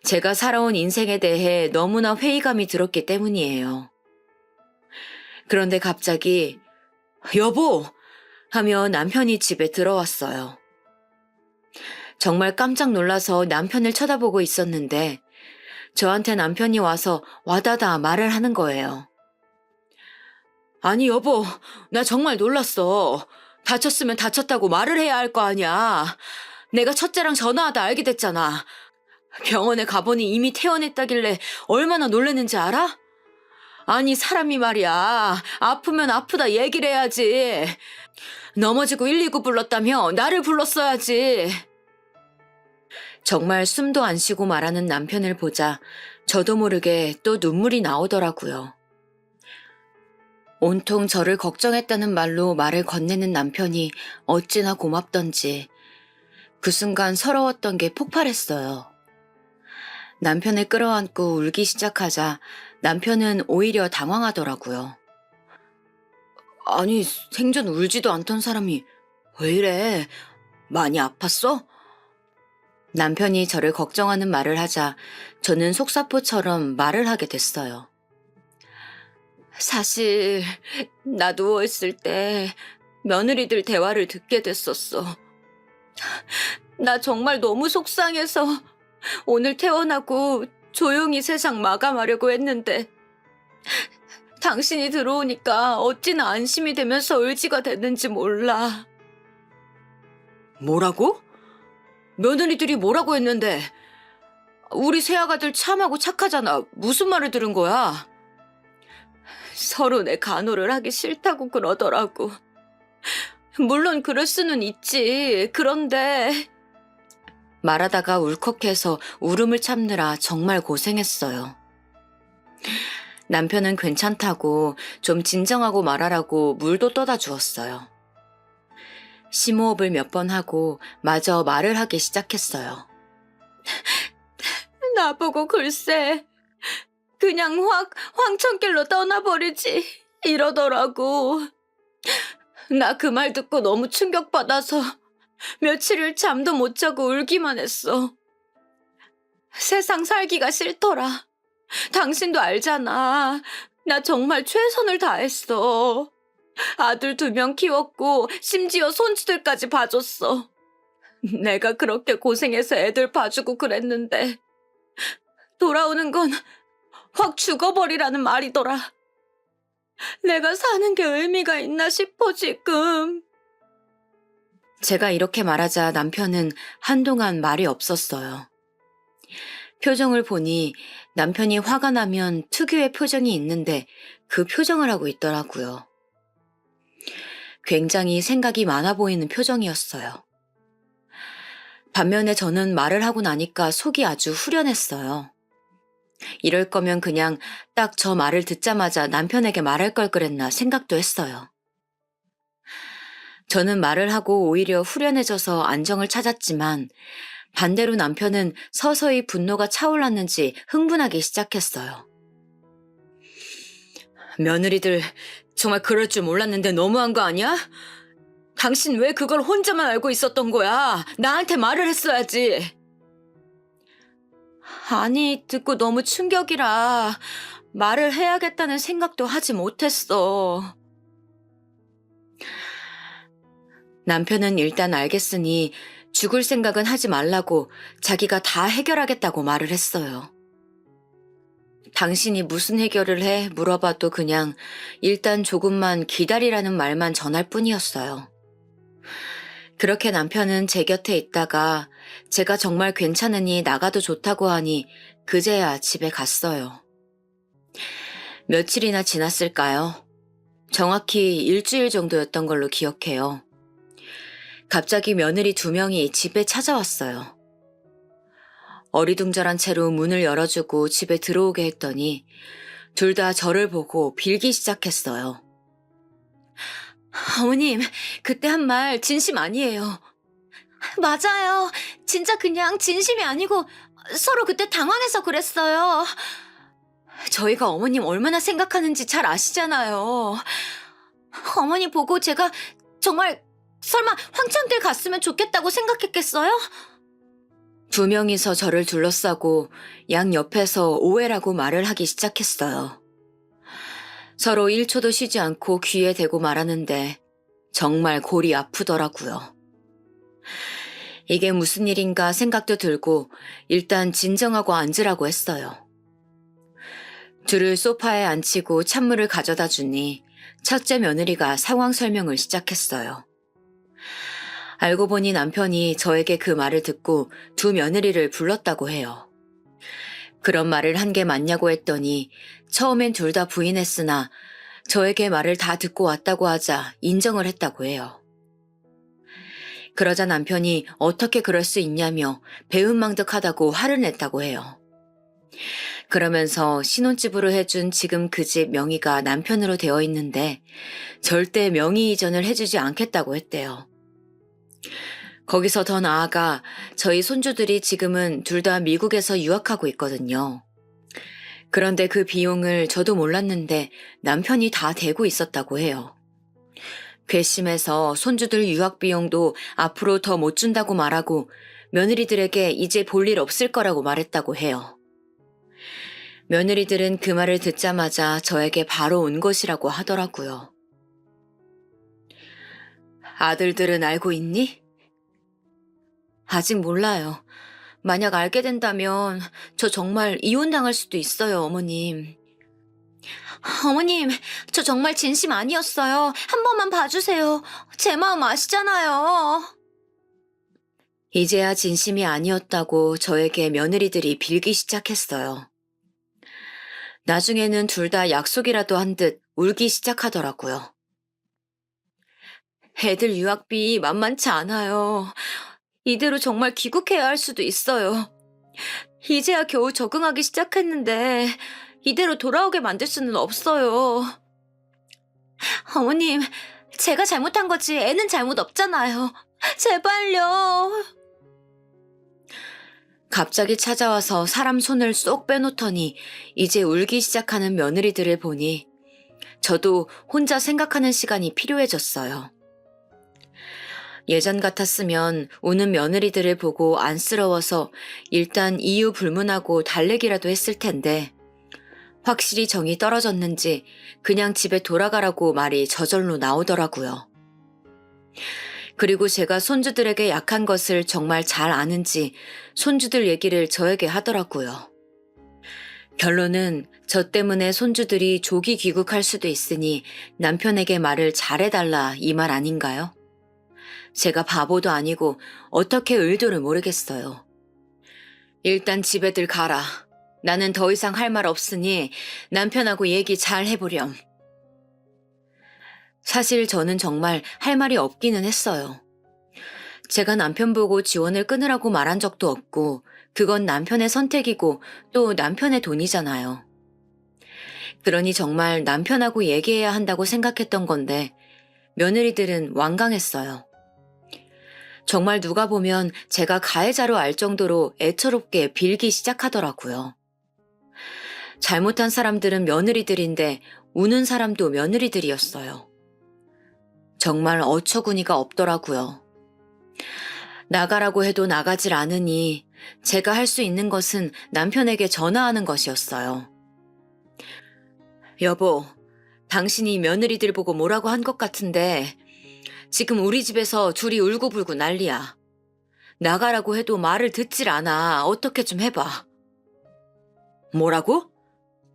제가 살아온 인생에 대해 너무나 회의감이 들었기 때문이에요. 그런데 갑자기 여보! 하며 남편이 집에 들어왔어요. 정말 깜짝 놀라서 남편을 쳐다보고 있었는데 저한테 남편이 와서 와다다 말을 하는 거예요. 아니, 여보, 나 정말 놀랐어. 다쳤으면 다쳤다고 말을 해야 할 거 아니야. 내가 첫째랑 전화하다 알게 됐잖아. 병원에 가보니 이미 퇴원했다길래 얼마나 놀랐는지 알아? 아니, 사람이 말이야. 아프면 아프다 얘기를 해야지. 넘어지고 119 불렀다며 나를 불렀어야지. 정말 숨도 안 쉬고 말하는 남편을 보자 저도 모르게 또 눈물이 나오더라고요. 온통 저를 걱정했다는 말로 말을 건네는 남편이 어찌나 고맙던지 그 순간 서러웠던 게 폭발했어요. 남편을 끌어안고 울기 시작하자 남편은 오히려 당황하더라고요. 아니, 생전 울지도 않던 사람이 왜 이래? 많이 아팠어? 남편이 저를 걱정하는 말을 하자 저는 속사포처럼 말을 하게 됐어요. 사실 나 누워있을 때 며느리들 대화를 듣게 됐었어. 나 정말 너무 속상해서 오늘 퇴원하고 조용히 세상 마감하려고 했는데 당신이 들어오니까 어찌나 안심이 되면서 의지가 됐는지 몰라. 뭐라고? 며느리들이 뭐라고 했는데? 우리 새아가들 참하고 착하잖아. 무슨 말을 들은 거야? 서로 내 간호를 하기 싫다고 그러더라고. 물론 그럴 수는 있지. 그런데 말하다가 울컥해서 울음을 참느라 정말 고생했어요. 남편은 괜찮다고 좀 진정하고 말하라고 물도 떠다 주었어요. 심호흡을 몇 번 하고 마저 말을 하기 시작했어요. 나보고 글쎄 그냥 황천길로 떠나버리지 이러더라고. 나 그 말 듣고 너무 충격받아서 며칠을 잠도 못 자고 울기만 했어. 세상 살기가 싫더라. 당신도 알잖아. 나 정말 최선을 다했어. 아들 2명 키웠고 심지어 손주들까지 봐줬어. 내가 그렇게 고생해서 애들 봐주고 그랬는데 돌아오는 건 확 죽어버리라는 말이더라. 내가 사는 게 의미가 있나 싶어 지금. 제가 이렇게 말하자 남편은 한동안 말이 없었어요. 표정을 보니 남편이 화가 나면 특유의 표정이 있는데 그 표정을 하고 있더라고요. 굉장히 생각이 많아 보이는 표정이었어요. 반면에 저는 말을 하고 나니까 속이 아주 후련했어요. 이럴 거면 그냥 딱 저 말을 듣자마자 남편에게 말할 걸 그랬나 생각도 했어요. 저는 말을 하고 오히려 후련해져서 안정을 찾았지만 반대로 남편은 서서히 분노가 차올랐는지 흥분하기 시작했어요. 며느리들 정말 그럴 줄 몰랐는데 너무한 거 아니야? 당신 왜 그걸 혼자만 알고 있었던 거야? 나한테 말을 했어야지. 아니, 듣고 너무 충격이라 말을 해야겠다는 생각도 하지 못했어. 남편은 일단 알겠으니 죽을 생각은 하지 말라고 자기가 다 해결하겠다고 말을 했어요. 당신이 무슨 해결을 해? 물어봐도 그냥 일단 조금만 기다리라는 말만 전할 뿐이었어요. 그렇게 남편은 제 곁에 있다가 제가 정말 괜찮으니 나가도 좋다고 하니 그제야 집에 갔어요. 며칠이나 지났을까요? 정확히 일주일 정도였던 걸로 기억해요. 갑자기 며느리 2명이 집에 찾아왔어요. 어리둥절한 채로 문을 열어주고 집에 들어오게 했더니 둘 다 저를 보고 빌기 시작했어요. 어머님, 그때 한 말 진심 아니에요. 맞아요. 진짜 그냥 진심이 아니고 서로 그때 당황해서 그랬어요. 저희가 어머님 얼마나 생각하는지 잘 아시잖아요. 어머니 보고 제가 정말 설마 황천길 갔으면 좋겠다고 생각했겠어요? 2명이서 저를 둘러싸고 양 옆에서 오해라고 말을 하기 시작했어요. 서로 1초도 쉬지 않고 귀에 대고 말하는데 정말 골이 아프더라고요. 이게 무슨 일인가 생각도 들고 일단 진정하고 앉으라고 했어요. 둘을 소파에 앉히고 찬물을 가져다 주니 첫째 며느리가 상황 설명을 시작했어요. 알고 보니 남편이 저에게 그 말을 듣고 두 며느리를 불렀다고 해요. 그런 말을 한 게 맞냐고 했더니 처음엔 둘 다 부인했으나 저에게 말을 다 듣고 왔다고 하자 인정을 했다고 해요. 그러자 남편이 어떻게 그럴 수 있냐며 배은망덕하다고 화를 냈다고 해요. 그러면서 신혼집으로 해준 지금 그 집 명의가 남편으로 되어 있는데 절대 명의 이전을 해주지 않겠다고 했대요. 거기서 더 나아가 저희 손주들이 지금은 둘 다 미국에서 유학하고 있거든요. 그런데 그 비용을 저도 몰랐는데 남편이 다 대고 있었다고 해요. 괘씸해서 손주들 유학 비용도 앞으로 더 못 준다고 말하고 며느리들에게 이제 볼 일 없을 거라고 말했다고 해요. 며느리들은 그 말을 듣자마자 저에게 바로 온 것이라고 하더라고요. 아들들은 알고 있니? 아직 몰라요. 만약 알게 된다면 저 정말 이혼당할 수도 있어요, 어머님. 어머님, 저 정말 진심 아니었어요. 한 번만 봐주세요. 제 마음 아시잖아요. 이제야 진심이 아니었다고 저에게 며느리들이 빌기 시작했어요. 나중에는 둘 다 약속이라도 한 듯 울기 시작하더라고요. 애들 유학비 만만치 않아요. 이대로 정말 귀국해야 할 수도 있어요. 이제야 겨우 적응하기 시작했는데 이대로 돌아오게 만들 수는 없어요. 어머님, 제가 잘못한 거지 애는 잘못 없잖아요. 제발요. 갑자기 찾아와서 사람 손을 쏙 빼놓더니 이제 울기 시작하는 며느리들을 보니 저도 혼자 생각하는 시간이 필요해졌어요. 예전 같았으면 우는 며느리들을 보고 안쓰러워서 일단 이유 불문하고 달래기라도 했을 텐데 확실히 정이 떨어졌는지 그냥 집에 돌아가라고 말이 저절로 나오더라고요. 그리고 제가 손주들에게 약한 것을 정말 잘 아는지 손주들 얘기를 저에게 하더라고요. 결론은 저 때문에 손주들이 조기 귀국할 수도 있으니 남편에게 말을 잘해달라 이 말 아닌가요? 제가 바보도 아니고 어떻게 의도를 모르겠어요. 일단 집에들 가라. 나는 더 이상 할 말 없으니 남편하고 얘기 잘 해보렴. 사실 저는 정말 할 말이 없기는 했어요. 제가 남편 보고 지원을 끊으라고 말한 적도 없고 그건 남편의 선택이고 또 남편의 돈이잖아요. 그러니 정말 남편하고 얘기해야 한다고 생각했던 건데 며느리들은 완강했어요. 정말 누가 보면 제가 가해자로 알 정도로 애처롭게 빌기 시작하더라고요. 잘못한 사람들은 며느리들인데 우는 사람도 며느리들이었어요. 정말 어처구니가 없더라고요. 나가라고 해도 나가질 않으니 제가 할 수 있는 것은 남편에게 전화하는 것이었어요. 여보, 당신이 며느리들 보고 뭐라고 한 것 같은데 지금 우리 집에서 둘이 울고불고 난리야. 나가라고 해도 말을 듣질 않아. 어떻게 좀 해봐. 뭐라고?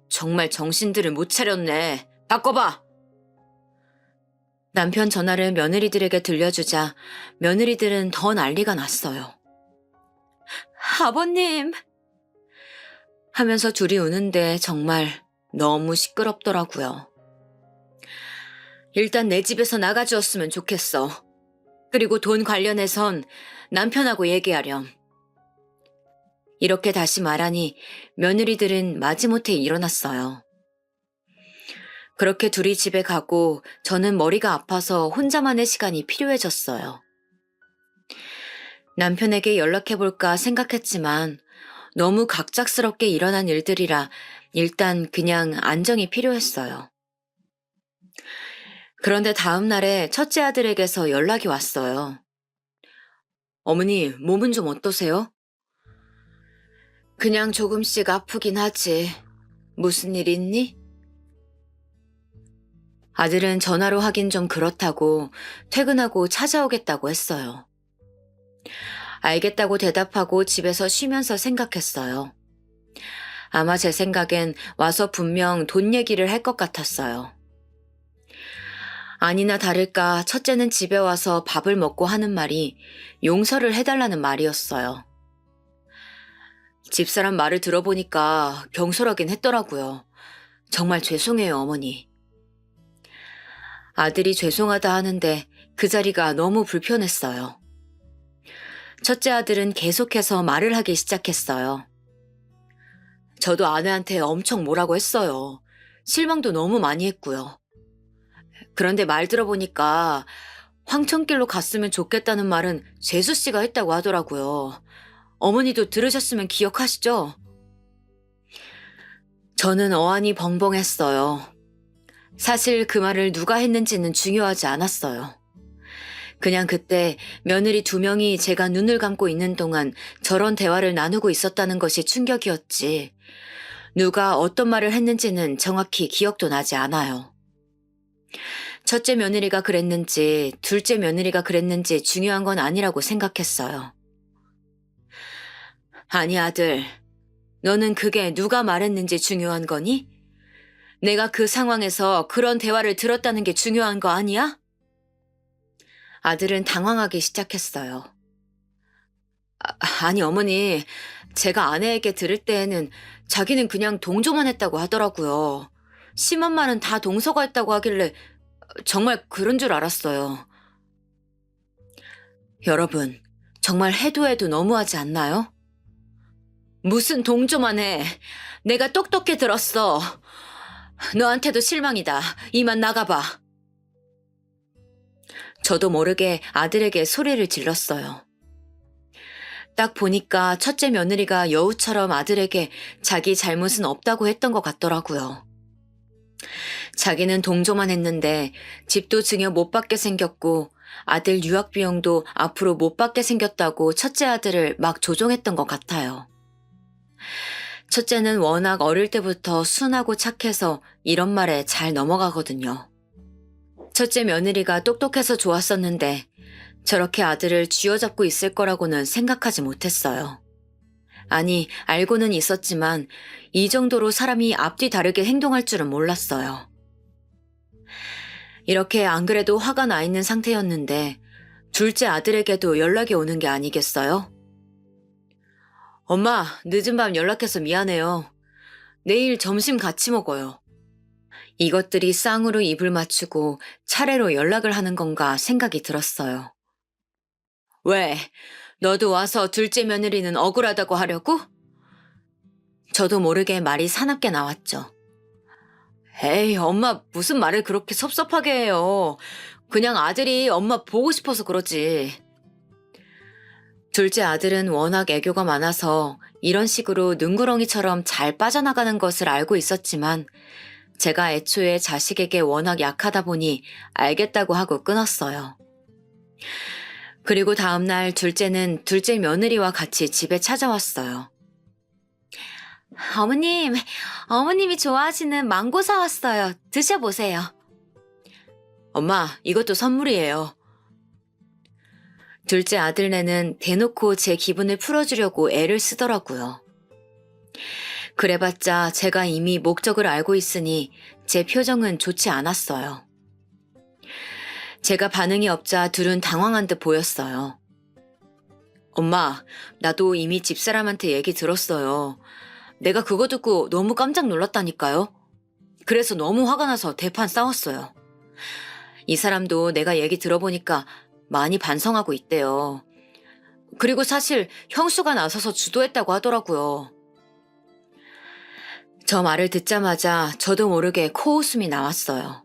정말 정신들을 못 차렸네. 바꿔봐. 남편 전화를 며느리들에게 들려주자 며느리들은 더 난리가 났어요. 아버님! 하면서 둘이 우는데 정말 너무 시끄럽더라고요. 일단 내 집에서 나가주었으면 좋겠어. 그리고 돈 관련해선 남편하고 얘기하렴. 이렇게 다시 말하니 며느리들은 마지못해 일어났어요. 그렇게 둘이 집에 가고 저는 머리가 아파서 혼자만의 시간이 필요해졌어요. 남편에게 연락해볼까 생각했지만 너무 갑작스럽게 일어난 일들이라 일단 그냥 안정이 필요했어요. 그런데 다음 날에 첫째 아들에게서 연락이 왔어요. 어머니, 몸은 좀 어떠세요? 그냥 조금씩 아프긴 하지. 무슨 일 있니? 아들은 전화로 하긴 좀 그렇다고 퇴근하고 찾아오겠다고 했어요. 알겠다고 대답하고 집에서 쉬면서 생각했어요. 아마 제 생각엔 와서 분명 돈 얘기를 할 것 같았어요. 아니나 다를까 첫째는 집에 와서 밥을 먹고 하는 말이 용서를 해달라는 말이었어요. 집사람 말을 들어보니까 경솔하긴 했더라고요. 정말 죄송해요, 어머니. 아들이 죄송하다 하는데 그 자리가 너무 불편했어요. 첫째 아들은 계속해서 말을 하기 시작했어요. 저도 아내한테 엄청 뭐라고 했어요. 실망도 너무 많이 했고요. 그런데 말 들어보니까 황천길로 갔으면 좋겠다는 말은 재수 씨가 했다고 하더라고요. 어머니도 들으셨으면 기억하시죠? 저는 어안이 벙벙했어요. 사실 그 말을 누가 했는지는 중요하지 않았어요. 그냥 그때 며느리 2명이 제가 눈을 감고 있는 동안 저런 대화를 나누고 있었다는 것이 충격이었지. 누가 어떤 말을 했는지는 정확히 기억도 나지 않아요. 첫째 며느리가 그랬는지 둘째 며느리가 그랬는지 중요한 건 아니라고 생각했어요. 아니 아들, 너는 그게 누가 말했는지 중요한 거니? 내가 그 상황에서 그런 대화를 들었다는 게 중요한 거 아니야? 아들은 당황하기 시작했어요. 아니 어머니, 제가 아내에게 들을 때에는 자기는 그냥 동조만 했다고 하더라고요. 심한 말은 다 동서가 했다고 하길래 정말 그런 줄 알았어요. 여러분, 정말 해도 해도 너무하지 않나요? 무슨 동조만 해. 내가 똑똑히 들었어. 너한테도 실망이다. 이만 나가봐. 저도 모르게 아들에게 소리를 질렀어요. 딱 보니까 첫째 며느리가 여우처럼 아들에게 자기 잘못은 없다고 했던 것 같더라고요. 자기는 동조만 했는데 집도 증여 못 받게 생겼고 아들 유학 비용도 앞으로 못 받게 생겼다고 첫째 아들을 막 조종했던 것 같아요. 첫째는 워낙 어릴 때부터 순하고 착해서 이런 말에 잘 넘어가거든요. 첫째 며느리가 똑똑해서 좋았었는데 저렇게 아들을 쥐어잡고 있을 거라고는 생각하지 못했어요. 아니, 알고는 있었지만 이 정도로 사람이 앞뒤 다르게 행동할 줄은 몰랐어요. 이렇게 안 그래도 화가 나 있는 상태였는데 둘째 아들에게도 연락이 오는 게 아니겠어요? 엄마, 늦은 밤 연락해서 미안해요. 내일 점심 같이 먹어요. 이것들이 쌍으로 입을 맞추고 차례로 연락을 하는 건가 생각이 들었어요. 왜? 너도 와서 둘째 며느리는 억울하다고 하려고? 저도 모르게 말이 사납게 나왔죠. 에이, 엄마 무슨 말을 그렇게 섭섭하게 해요. 그냥 아들이 엄마 보고 싶어서 그러지. 둘째 아들은 워낙 애교가 많아서 이런 식으로 능구렁이처럼 잘 빠져나가는 것을 알고 있었지만 제가 애초에 자식에게 워낙 약하다 보니 알겠다고 하고 끊었어요. 그리고 다음날 둘째는 둘째 며느리와 같이 집에 찾아왔어요. 어머님, 어머님이 좋아하시는 망고 사왔어요. 드셔보세요. 엄마, 이것도 선물이에요. 둘째 아들네는 대놓고 제 기분을 풀어주려고 애를 쓰더라고요. 그래봤자 제가 이미 목적을 알고 있으니 제 표정은 좋지 않았어요. 제가 반응이 없자 둘은 당황한 듯 보였어요. 엄마, 나도 이미 집사람한테 얘기 들었어요. 내가 그거 듣고 너무 깜짝 놀랐다니까요. 그래서 너무 화가 나서 대판 싸웠어요. 이 사람도 내가 얘기 들어보니까 많이 반성하고 있대요. 그리고 사실 형수가 나서서 주도했다고 하더라고요. 저 말을 듣자마자 저도 모르게 코웃음이 나왔어요.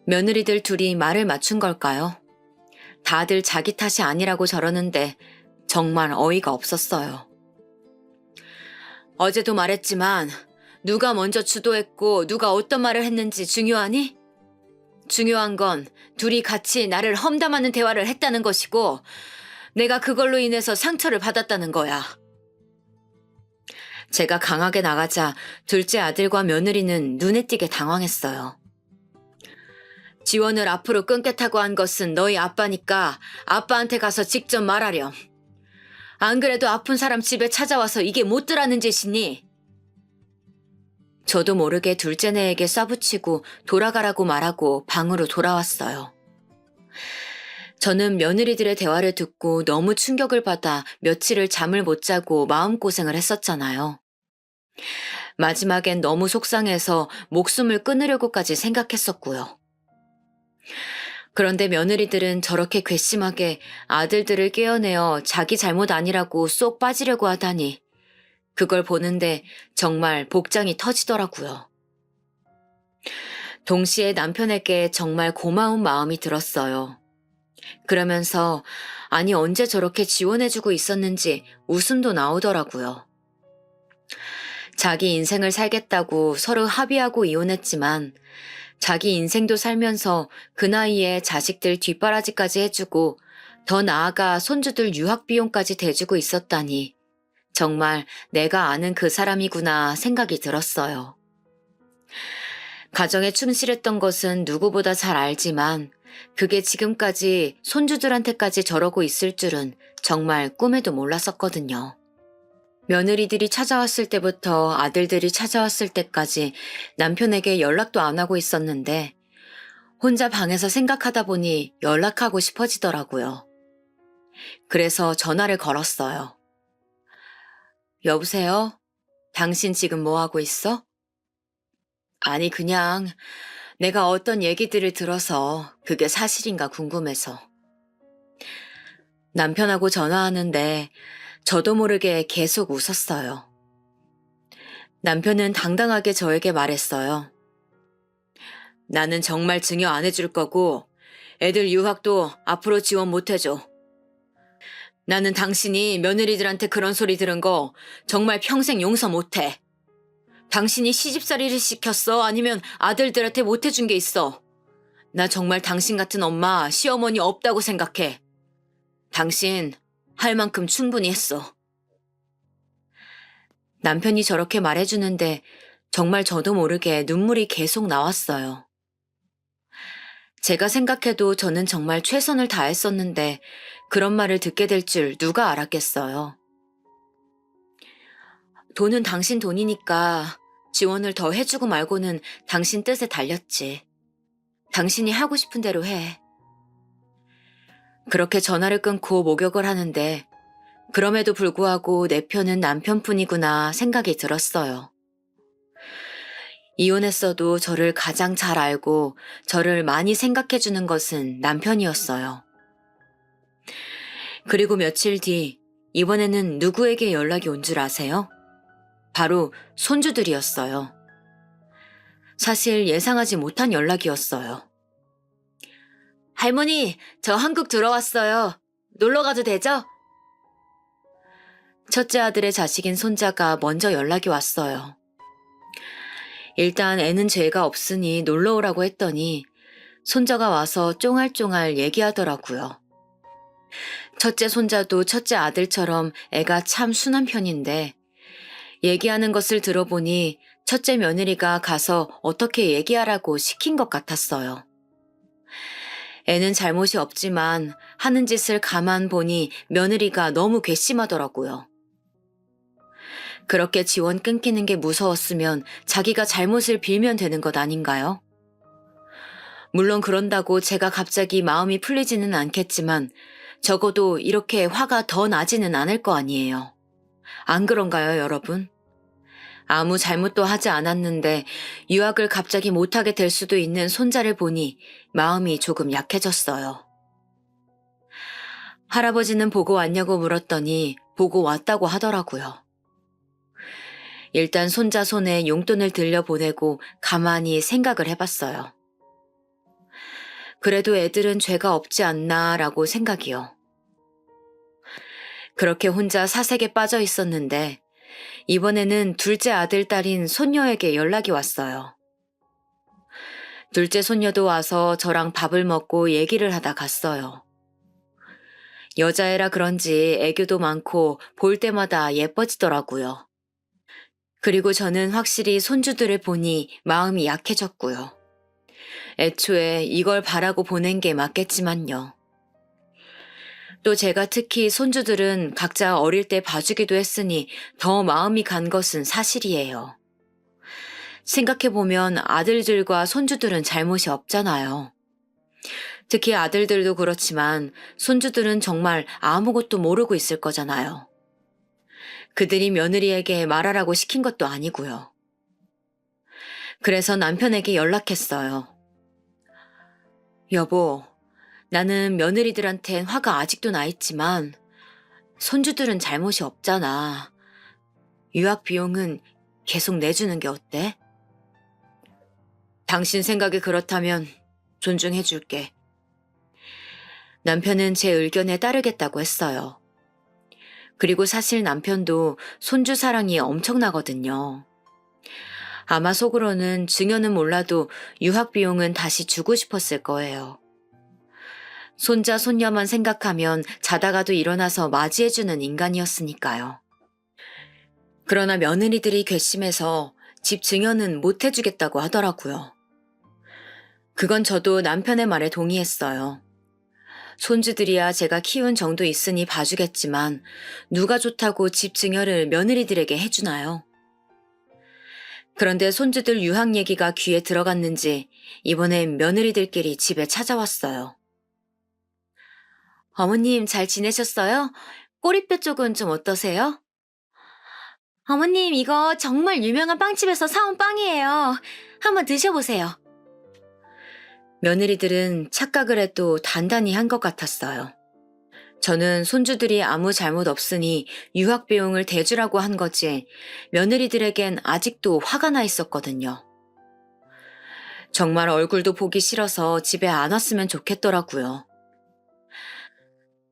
며느리들 둘이 말을 맞춘 걸까요? 다들 자기 탓이 아니라고 저러는데 정말 어이가 없었어요. 어제도 말했지만 누가 먼저 주도했고 누가 어떤 말을 했는지 중요하니? 중요한 건 둘이 같이 나를 험담하는 대화를 했다는 것이고 내가 그걸로 인해서 상처를 받았다는 거야. 제가 강하게 나가자 둘째 아들과 며느리는 눈에 띄게 당황했어요. 지원을 앞으로 끊겠다고 한 것은 너희 아빠니까 아빠한테 가서 직접 말하렴. 안 그래도 아픈 사람 집에 찾아와서 이게 못들하는 짓이니? 저도 모르게 둘째네에게 쏴붙이고 돌아가라고 말하고 방으로 돌아왔어요. 저는 며느리들의 대화를 듣고 너무 충격을 받아 며칠을 잠을 못 자고 마음고생을 했었잖아요. 마지막엔 너무 속상해서 목숨을 끊으려고까지 생각했었고요. 그런데 며느리들은 저렇게 괘씸하게 아들들을 깨어내어 자기 잘못 아니라고 쏙 빠지려고 하다니 그걸 보는데 정말 복장이 터지더라고요. 동시에 남편에게 정말 고마운 마음이 들었어요. 그러면서 아니 언제 저렇게 지원해주고 있었는지 웃음도 나오더라고요. 자기 인생을 살겠다고 서로 합의하고 이혼했지만 자기 인생도 살면서 그 나이에 자식들 뒷바라지까지 해주고 더 나아가 손주들 유학비용까지 대주고 있었다니 정말 내가 아는 그 사람이구나 생각이 들었어요. 가정에 충실했던 것은 누구보다 잘 알지만 그게 지금까지 손주들한테까지 저러고 있을 줄은 정말 꿈에도 몰랐었거든요. 며느리들이 찾아왔을 때부터 아들들이 찾아왔을 때까지 남편에게 연락도 안 하고 있었는데 혼자 방에서 생각하다 보니 연락하고 싶어지더라고요. 그래서 전화를 걸었어요. 여보세요? 당신 지금 뭐 하고 있어? 아니, 그냥 내가 어떤 얘기들을 들어서 그게 사실인가 궁금해서. 남편하고 전화하는데 저도 모르게 계속 웃었어요. 남편은 당당하게 저에게 말했어요. 나는 정말 증여 안 해줄 거고 애들 유학도 앞으로 지원 못 해줘. 나는 당신이 며느리들한테 그런 소리 들은 거 정말 평생 용서 못 해. 당신이 시집살이를 시켰어? 아니면 아들들한테 못 해준 게 있어? 나 정말 당신 같은 엄마, 시어머니 없다고 생각해. 당신 할 만큼 충분히 했어. 남편이 저렇게 말해주는데 정말 저도 모르게 눈물이 계속 나왔어요. 제가 생각해도 저는 정말 최선을 다했었는데 그런 말을 듣게 될 줄 누가 알았겠어요. 돈은 당신 돈이니까 지원을 더 해주고 말고는 당신 뜻에 달렸지. 당신이 하고 싶은 대로 해. 그렇게 전화를 끊고 목욕을 하는데 그럼에도 불구하고 내 편은 남편뿐이구나 생각이 들었어요. 이혼했어도 저를 가장 잘 알고 저를 많이 생각해주는 것은 남편이었어요. 그리고 며칠 뒤 이번에는 누구에게 연락이 온 줄 아세요? 바로 손주들이었어요. 사실 예상하지 못한 연락이었어요. 할머니, 저 한국 들어왔어요. 놀러 가도 되죠? 첫째 아들의 자식인 손자가 먼저 연락이 왔어요. 일단 애는 죄가 없으니 놀러 오라고 했더니 손자가 와서 쫑알쫑알 얘기하더라고요. 첫째 손자도 첫째 아들처럼 애가 참 순한 편인데 얘기하는 것을 들어보니 첫째 며느리가 가서 어떻게 얘기하라고 시킨 것 같았어요. 애는 잘못이 없지만 하는 짓을 가만 보니 며느리가 너무 괘씸하더라고요. 그렇게 지원 끊기는 게 무서웠으면 자기가 잘못을 빌면 되는 것 아닌가요? 물론 그런다고 제가 갑자기 마음이 풀리지는 않겠지만 적어도 이렇게 화가 더 나지는 않을 거 아니에요. 안 그런가요, 여러분? 아무 잘못도 하지 않았는데 유학을 갑자기 못하게 될 수도 있는 손자를 보니 마음이 조금 약해졌어요. 할아버지는 보고 왔냐고 물었더니 보고 왔다고 하더라고요. 일단 손자 손에 용돈을 들려보내고 가만히 생각을 해봤어요. 그래도 애들은 죄가 없지 않나라고 생각이요. 그렇게 혼자 사색에 빠져 있었는데 이번에는 둘째 아들 딸인 손녀에게 연락이 왔어요. 둘째 손녀도 와서 저랑 밥을 먹고 얘기를 하다 갔어요. 여자애라 그런지 애교도 많고 볼 때마다 예뻐지더라고요. 그리고 저는 확실히 손주들을 보니 마음이 약해졌고요. 애초에 이걸 바라고 보낸 게 맞겠지만요. 또 제가 특히 손주들은 각자 어릴 때 봐주기도 했으니 더 마음이 간 것은 사실이에요. 생각해보면 아들들과 손주들은 잘못이 없잖아요. 특히 아들들도 그렇지만 손주들은 정말 아무것도 모르고 있을 거잖아요. 그들이 며느리에게 말하라고 시킨 것도 아니고요. 그래서 남편에게 연락했어요. 여보, 나는 며느리들한텐 화가 아직도 나 있지만 손주들은 잘못이 없잖아. 유학 비용은 계속 내주는 게 어때? 당신 생각이 그렇다면 존중해줄게. 남편은 제 의견에 따르겠다고 했어요. 그리고 사실 남편도 손주 사랑이 엄청나거든요. 아마 속으로는 증여는 몰라도 유학 비용은 다시 주고 싶었을 거예요. 손자, 손녀만 생각하면 자다가도 일어나서 맞이해주는 인간이었으니까요. 그러나 며느리들이 괘씸해서 집 증여는 못 해주겠다고 하더라고요. 그건 저도 남편의 말에 동의했어요. 손주들이야 제가 키운 정도 있으니 봐주겠지만 누가 좋다고 집 증여를 며느리들에게 해주나요? 그런데 손주들 유학 얘기가 귀에 들어갔는지 이번엔 며느리들끼리 집에 찾아왔어요. 어머님 잘 지내셨어요? 꼬리뼈 쪽은 좀 어떠세요? 어머님 이거 정말 유명한 빵집에서 사온 빵이에요. 한번 드셔보세요. 며느리들은 착각을 해도 단단히 한 것 같았어요. 저는 손주들이 아무 잘못 없으니 유학 비용을 대주라고 한 거지 며느리들에겐 아직도 화가 나 있었거든요. 정말 얼굴도 보기 싫어서 집에 안 왔으면 좋겠더라고요.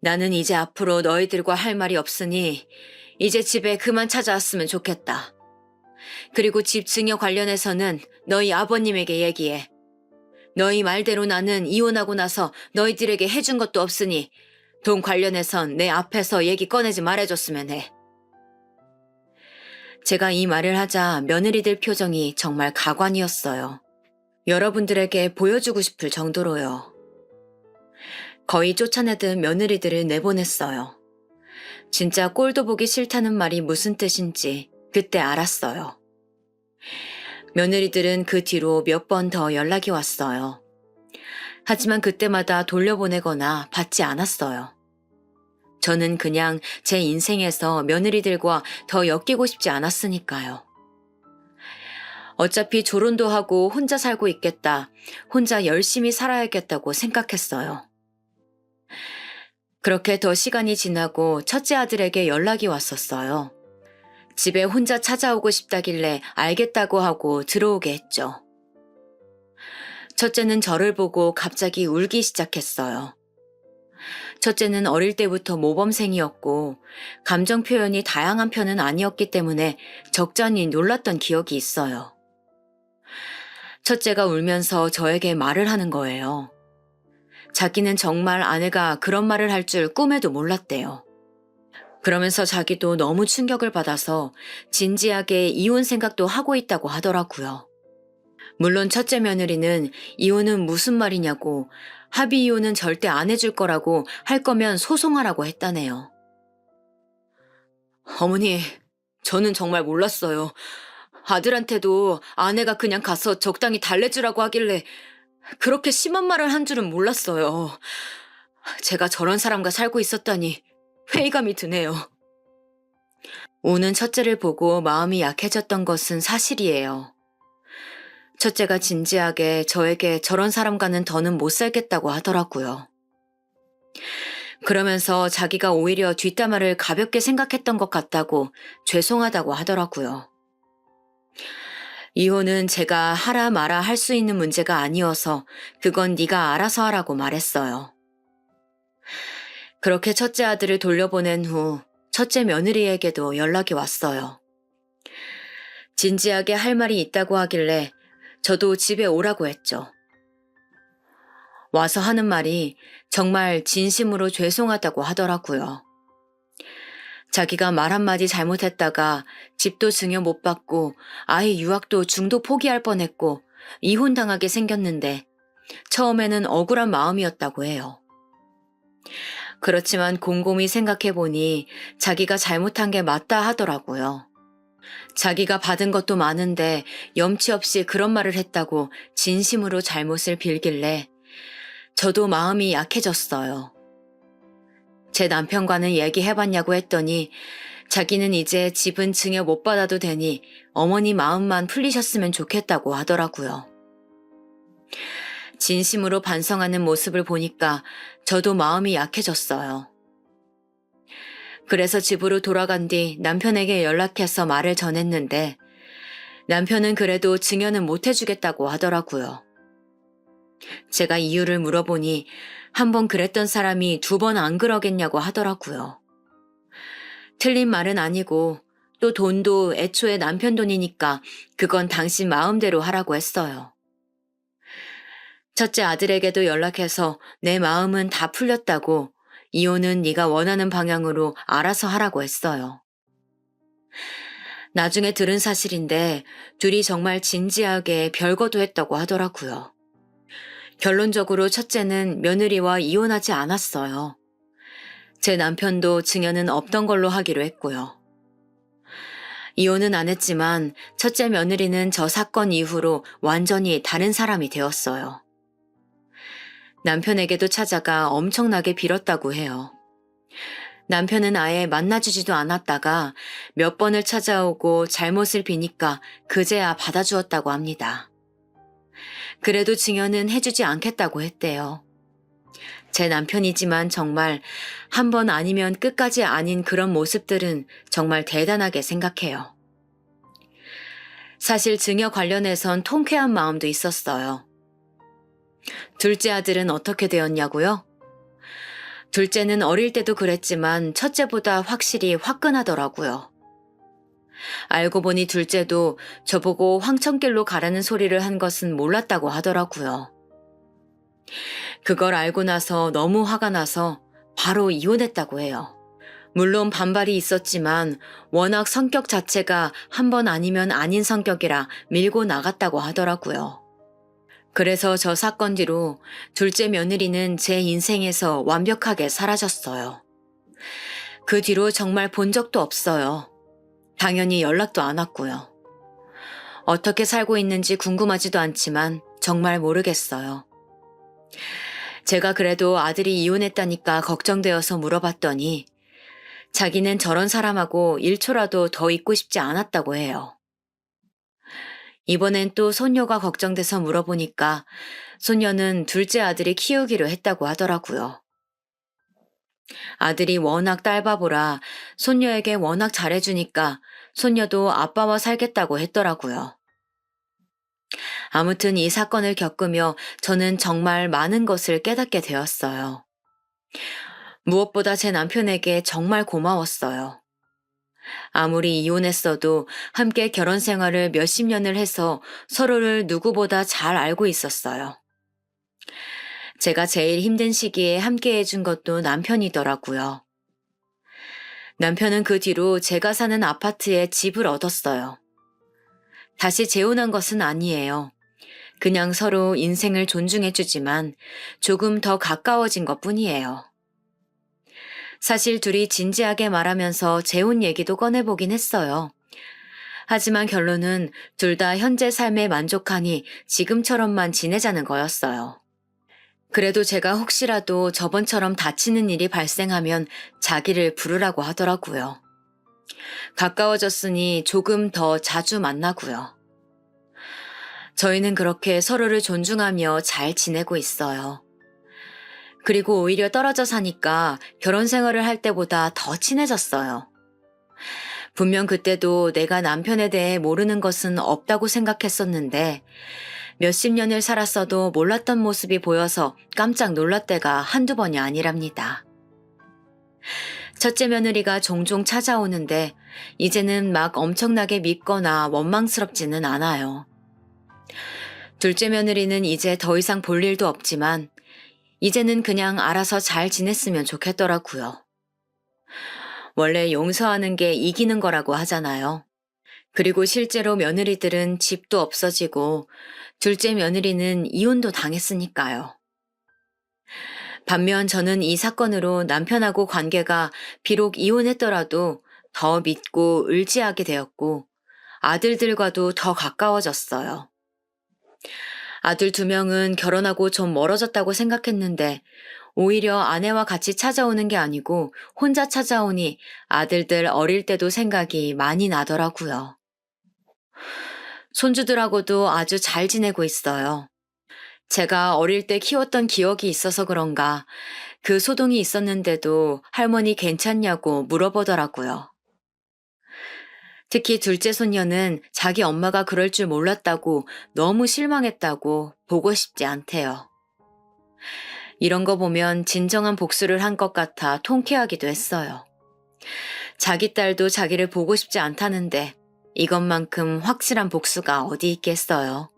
나는 이제 앞으로 너희들과 할 말이 없으니 이제 집에 그만 찾아왔으면 좋겠다. 그리고 집 증여 관련해서는 너희 아버님에게 얘기해. 너희 말대로 나는 이혼하고 나서 너희들에게 해준 것도 없으니 돈 관련해선 내 앞에서 얘기 꺼내지 말아줬으면 해. 제가 이 말을 하자 며느리들 표정이 정말 가관이었어요. 여러분들에게 보여주고 싶을 정도로요. 거의 쫓아내듯 며느리들을 내보냈어요. 진짜 꼴도 보기 싫다는 말이 무슨 뜻인지 그때 알았어요. 며느리들은 그 뒤로 몇 번 더 연락이 왔어요. 하지만 그때마다 돌려보내거나 받지 않았어요. 저는 그냥 제 인생에서 며느리들과 더 엮이고 싶지 않았으니까요. 어차피 졸혼도 하고 혼자 살고 있겠다, 혼자 열심히 살아야겠다고 생각했어요. 그렇게 더 시간이 지나고 첫째 아들에게 연락이 왔었어요. 집에 혼자 찾아오고 싶다길래 알겠다고 하고 들어오게 했죠. 첫째는 저를 보고 갑자기 울기 시작했어요. 첫째는 어릴 때부터 모범생이었고 감정 표현이 다양한 편은 아니었기 때문에 적잖이 놀랐던 기억이 있어요. 첫째가 울면서 저에게 말을 하는 거예요. 자기는 정말 아내가 그런 말을 할 줄 꿈에도 몰랐대요. 그러면서 자기도 너무 충격을 받아서 진지하게 이혼 생각도 하고 있다고 하더라고요. 물론 첫째 며느리는 이혼은 무슨 말이냐고 합의 이혼은 절대 안 해줄 거라고 할 거면 소송하라고 했다네요. 어머니, 저는 정말 몰랐어요. 아들한테도 아내가 그냥 가서 적당히 달래주라고 하길래 그렇게 심한 말을 한 줄은 몰랐어요. 제가 저런 사람과 살고 있었다니 회의감이 드네요. 우는 첫째를 보고 마음이 약해졌던 것은 사실이에요. 첫째가 진지하게 저에게 저런 사람과는 더는 못 살겠다고 하더라고요. 그러면서 자기가 오히려 뒷담화를 가볍게 생각했던 것 같다고 죄송하다고 하더라고요. 이혼은 제가 하라 마라 할 수 있는 문제가 아니어서 그건 네가 알아서 하라고 말했어요. 그렇게 첫째 아들을 돌려보낸 후 첫째 며느리에게도 연락이 왔어요. 진지하게 할 말이 있다고 하길래 저도 집에 오라고 했죠. 와서 하는 말이 정말 진심으로 죄송하다고 하더라고요. 자기가 말 한마디 잘못했다가 집도 증여 못 받고 아이 유학도 중도 포기할 뻔했고 이혼당하게 생겼는데 처음에는 억울한 마음이었다고 해요. 그렇지만 곰곰이 생각해보니 자기가 잘못한 게 맞다 하더라고요. 자기가 받은 것도 많은데 염치 없이 그런 말을 했다고 진심으로 잘못을 빌길래 저도 마음이 약해졌어요. 제 남편과는 얘기해봤냐고 했더니 자기는 이제 집은 증여 못 받아도 되니 어머니 마음만 풀리셨으면 좋겠다고 하더라고요. 진심으로 반성하는 모습을 보니까 저도 마음이 약해졌어요. 그래서 집으로 돌아간 뒤 남편에게 연락해서 말을 전했는데 남편은 그래도 증여는 못 해주겠다고 하더라고요. 제가 이유를 물어보니 한 번 그랬던 사람이 두 번 안 그러겠냐고 하더라고요. 틀린 말은 아니고 또 돈도 애초에 남편 돈이니까 그건 당신 마음대로 하라고 했어요. 첫째 아들에게도 연락해서 내 마음은 다 풀렸다고 이혼은 네가 원하는 방향으로 알아서 하라고 했어요. 나중에 들은 사실인데 둘이 정말 진지하게 별거도 했다고 하더라고요. 결론적으로 첫째는 며느리와 이혼하지 않았어요. 제 남편도 증여는 없던 걸로 하기로 했고요. 이혼은 안 했지만 첫째 며느리는 저 사건 이후로 완전히 다른 사람이 되었어요. 남편에게도 찾아가 엄청나게 빌었다고 해요. 남편은 아예 만나주지도 않았다가 몇 번을 찾아오고 잘못을 비니까 그제야 받아주었다고 합니다. 그래도 증여는 해주지 않겠다고 했대요. 제 남편이지만 정말 한 번 아니면 끝까지 아닌 그런 모습들은 정말 대단하게 생각해요. 사실 증여 관련해선 통쾌한 마음도 있었어요. 둘째 아들은 어떻게 되었냐고요? 둘째는 어릴 때도 그랬지만 첫째보다 확실히 화끈하더라고요. 알고 보니 둘째도 저보고 황천길로 가라는 소리를 한 것은 몰랐다고 하더라고요. 그걸 알고 나서 너무 화가 나서 바로 이혼했다고 해요. 물론 반발이 있었지만 워낙 성격 자체가 한 번 아니면 아닌 성격이라 밀고 나갔다고 하더라고요. 그래서 저 사건 뒤로 둘째 며느리는 제 인생에서 완벽하게 사라졌어요. 그 뒤로 정말 본 적도 없어요. 당연히 연락도 안 왔고요. 어떻게 살고 있는지 궁금하지도 않지만 정말 모르겠어요. 제가 그래도 아들이 이혼했다니까 걱정되어서 물어봤더니 자기는 저런 사람하고 1초라도 더 있고 싶지 않았다고 해요. 이번엔 또 손녀가 걱정돼서 물어보니까 손녀는 둘째 아들이 키우기로 했다고 하더라고요. 아들이 워낙 딸바보라 손녀에게 워낙 잘해주니까 손녀도 아빠와 살겠다고 했더라고요. 아무튼 이 사건을 겪으며 저는 정말 많은 것을 깨닫게 되었어요. 무엇보다 제 남편에게 정말 고마웠어요. 아무리 이혼했어도 함께 결혼 생활을 몇십 년을 해서 서로를 누구보다 잘 알고 있었어요. 제가 제일 힘든 시기에 함께 해준 것도 남편이더라고요. 남편은 그 뒤로 제가 사는 아파트에 집을 얻었어요. 다시 재혼한 것은 아니에요. 그냥 서로 인생을 존중해주지만 조금 더 가까워진 것 뿐이에요. 사실 둘이 진지하게 말하면서 재혼 얘기도 꺼내보긴 했어요. 하지만 결론은 둘 다 현재 삶에 만족하니 지금처럼만 지내자는 거였어요. 그래도 제가 혹시라도 저번처럼 다치는 일이 발생하면 자기를 부르라고 하더라고요. 가까워졌으니 조금 더 자주 만나고요. 저희는 그렇게 서로를 존중하며 잘 지내고 있어요. 그리고 오히려 떨어져 사니까 결혼 생활을 할 때보다 더 친해졌어요. 분명 그때도 내가 남편에 대해 모르는 것은 없다고 생각했었는데 몇십 년을 살았어도 몰랐던 모습이 보여서 깜짝 놀랄 때가 한두 번이 아니랍니다. 첫째 며느리가 종종 찾아오는데 이제는 막 엄청나게 밉거나 원망스럽지는 않아요. 둘째 며느리는 이제 더 이상 볼 일도 없지만 이제는 그냥 알아서 잘 지냈으면 좋겠더라고요. 원래 용서하는 게 이기는 거라고 하잖아요. 그리고 실제로 며느리들은 집도 없어지고 둘째 며느리는 이혼도 당했으니까요. 반면 저는 이 사건으로 남편하고 관계가 비록 이혼했더라도 더 믿고 의지하게 되었고 아들들과도 더 가까워졌어요. 아들 2명은 결혼하고 좀 멀어졌다고 생각했는데 오히려 아내와 같이 찾아오는 게 아니고 혼자 찾아오니 아들들 어릴 때도 생각이 많이 나더라고요. 손주들하고도 아주 잘 지내고 있어요. 제가 어릴 때 키웠던 기억이 있어서 그런가 그 소동이 있었는데도 할머니 괜찮냐고 물어보더라고요. 특히 둘째 손녀는 자기 엄마가 그럴 줄 몰랐다고 너무 실망했다고 보고 싶지 않대요. 이런 거 보면 진정한 복수를 한 것 같아 통쾌하기도 했어요. 자기 딸도 자기를 보고 싶지 않다는데 이것만큼 확실한 복수가 어디 있겠어요.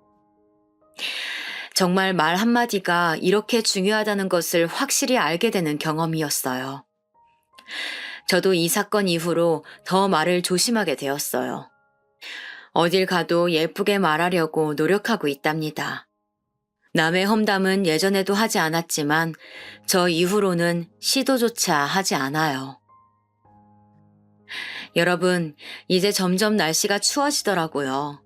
정말 말 한마디가 이렇게 중요하다는 것을 확실히 알게 되는 경험이었어요. 저도 이 사건 이후로 더 말을 조심하게 되었어요. 어딜 가도 예쁘게 말하려고 노력하고 있답니다. 남의 험담은 예전에도 하지 않았지만 저 이후로는 시도조차 하지 않아요. 여러분, 이제 점점 날씨가 추워지더라고요.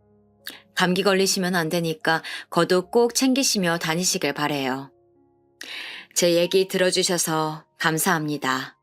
감기 걸리시면 안 되니까 겉옷 꼭 챙기시며 다니시길 바래요. 제 얘기 들어주셔서 감사합니다.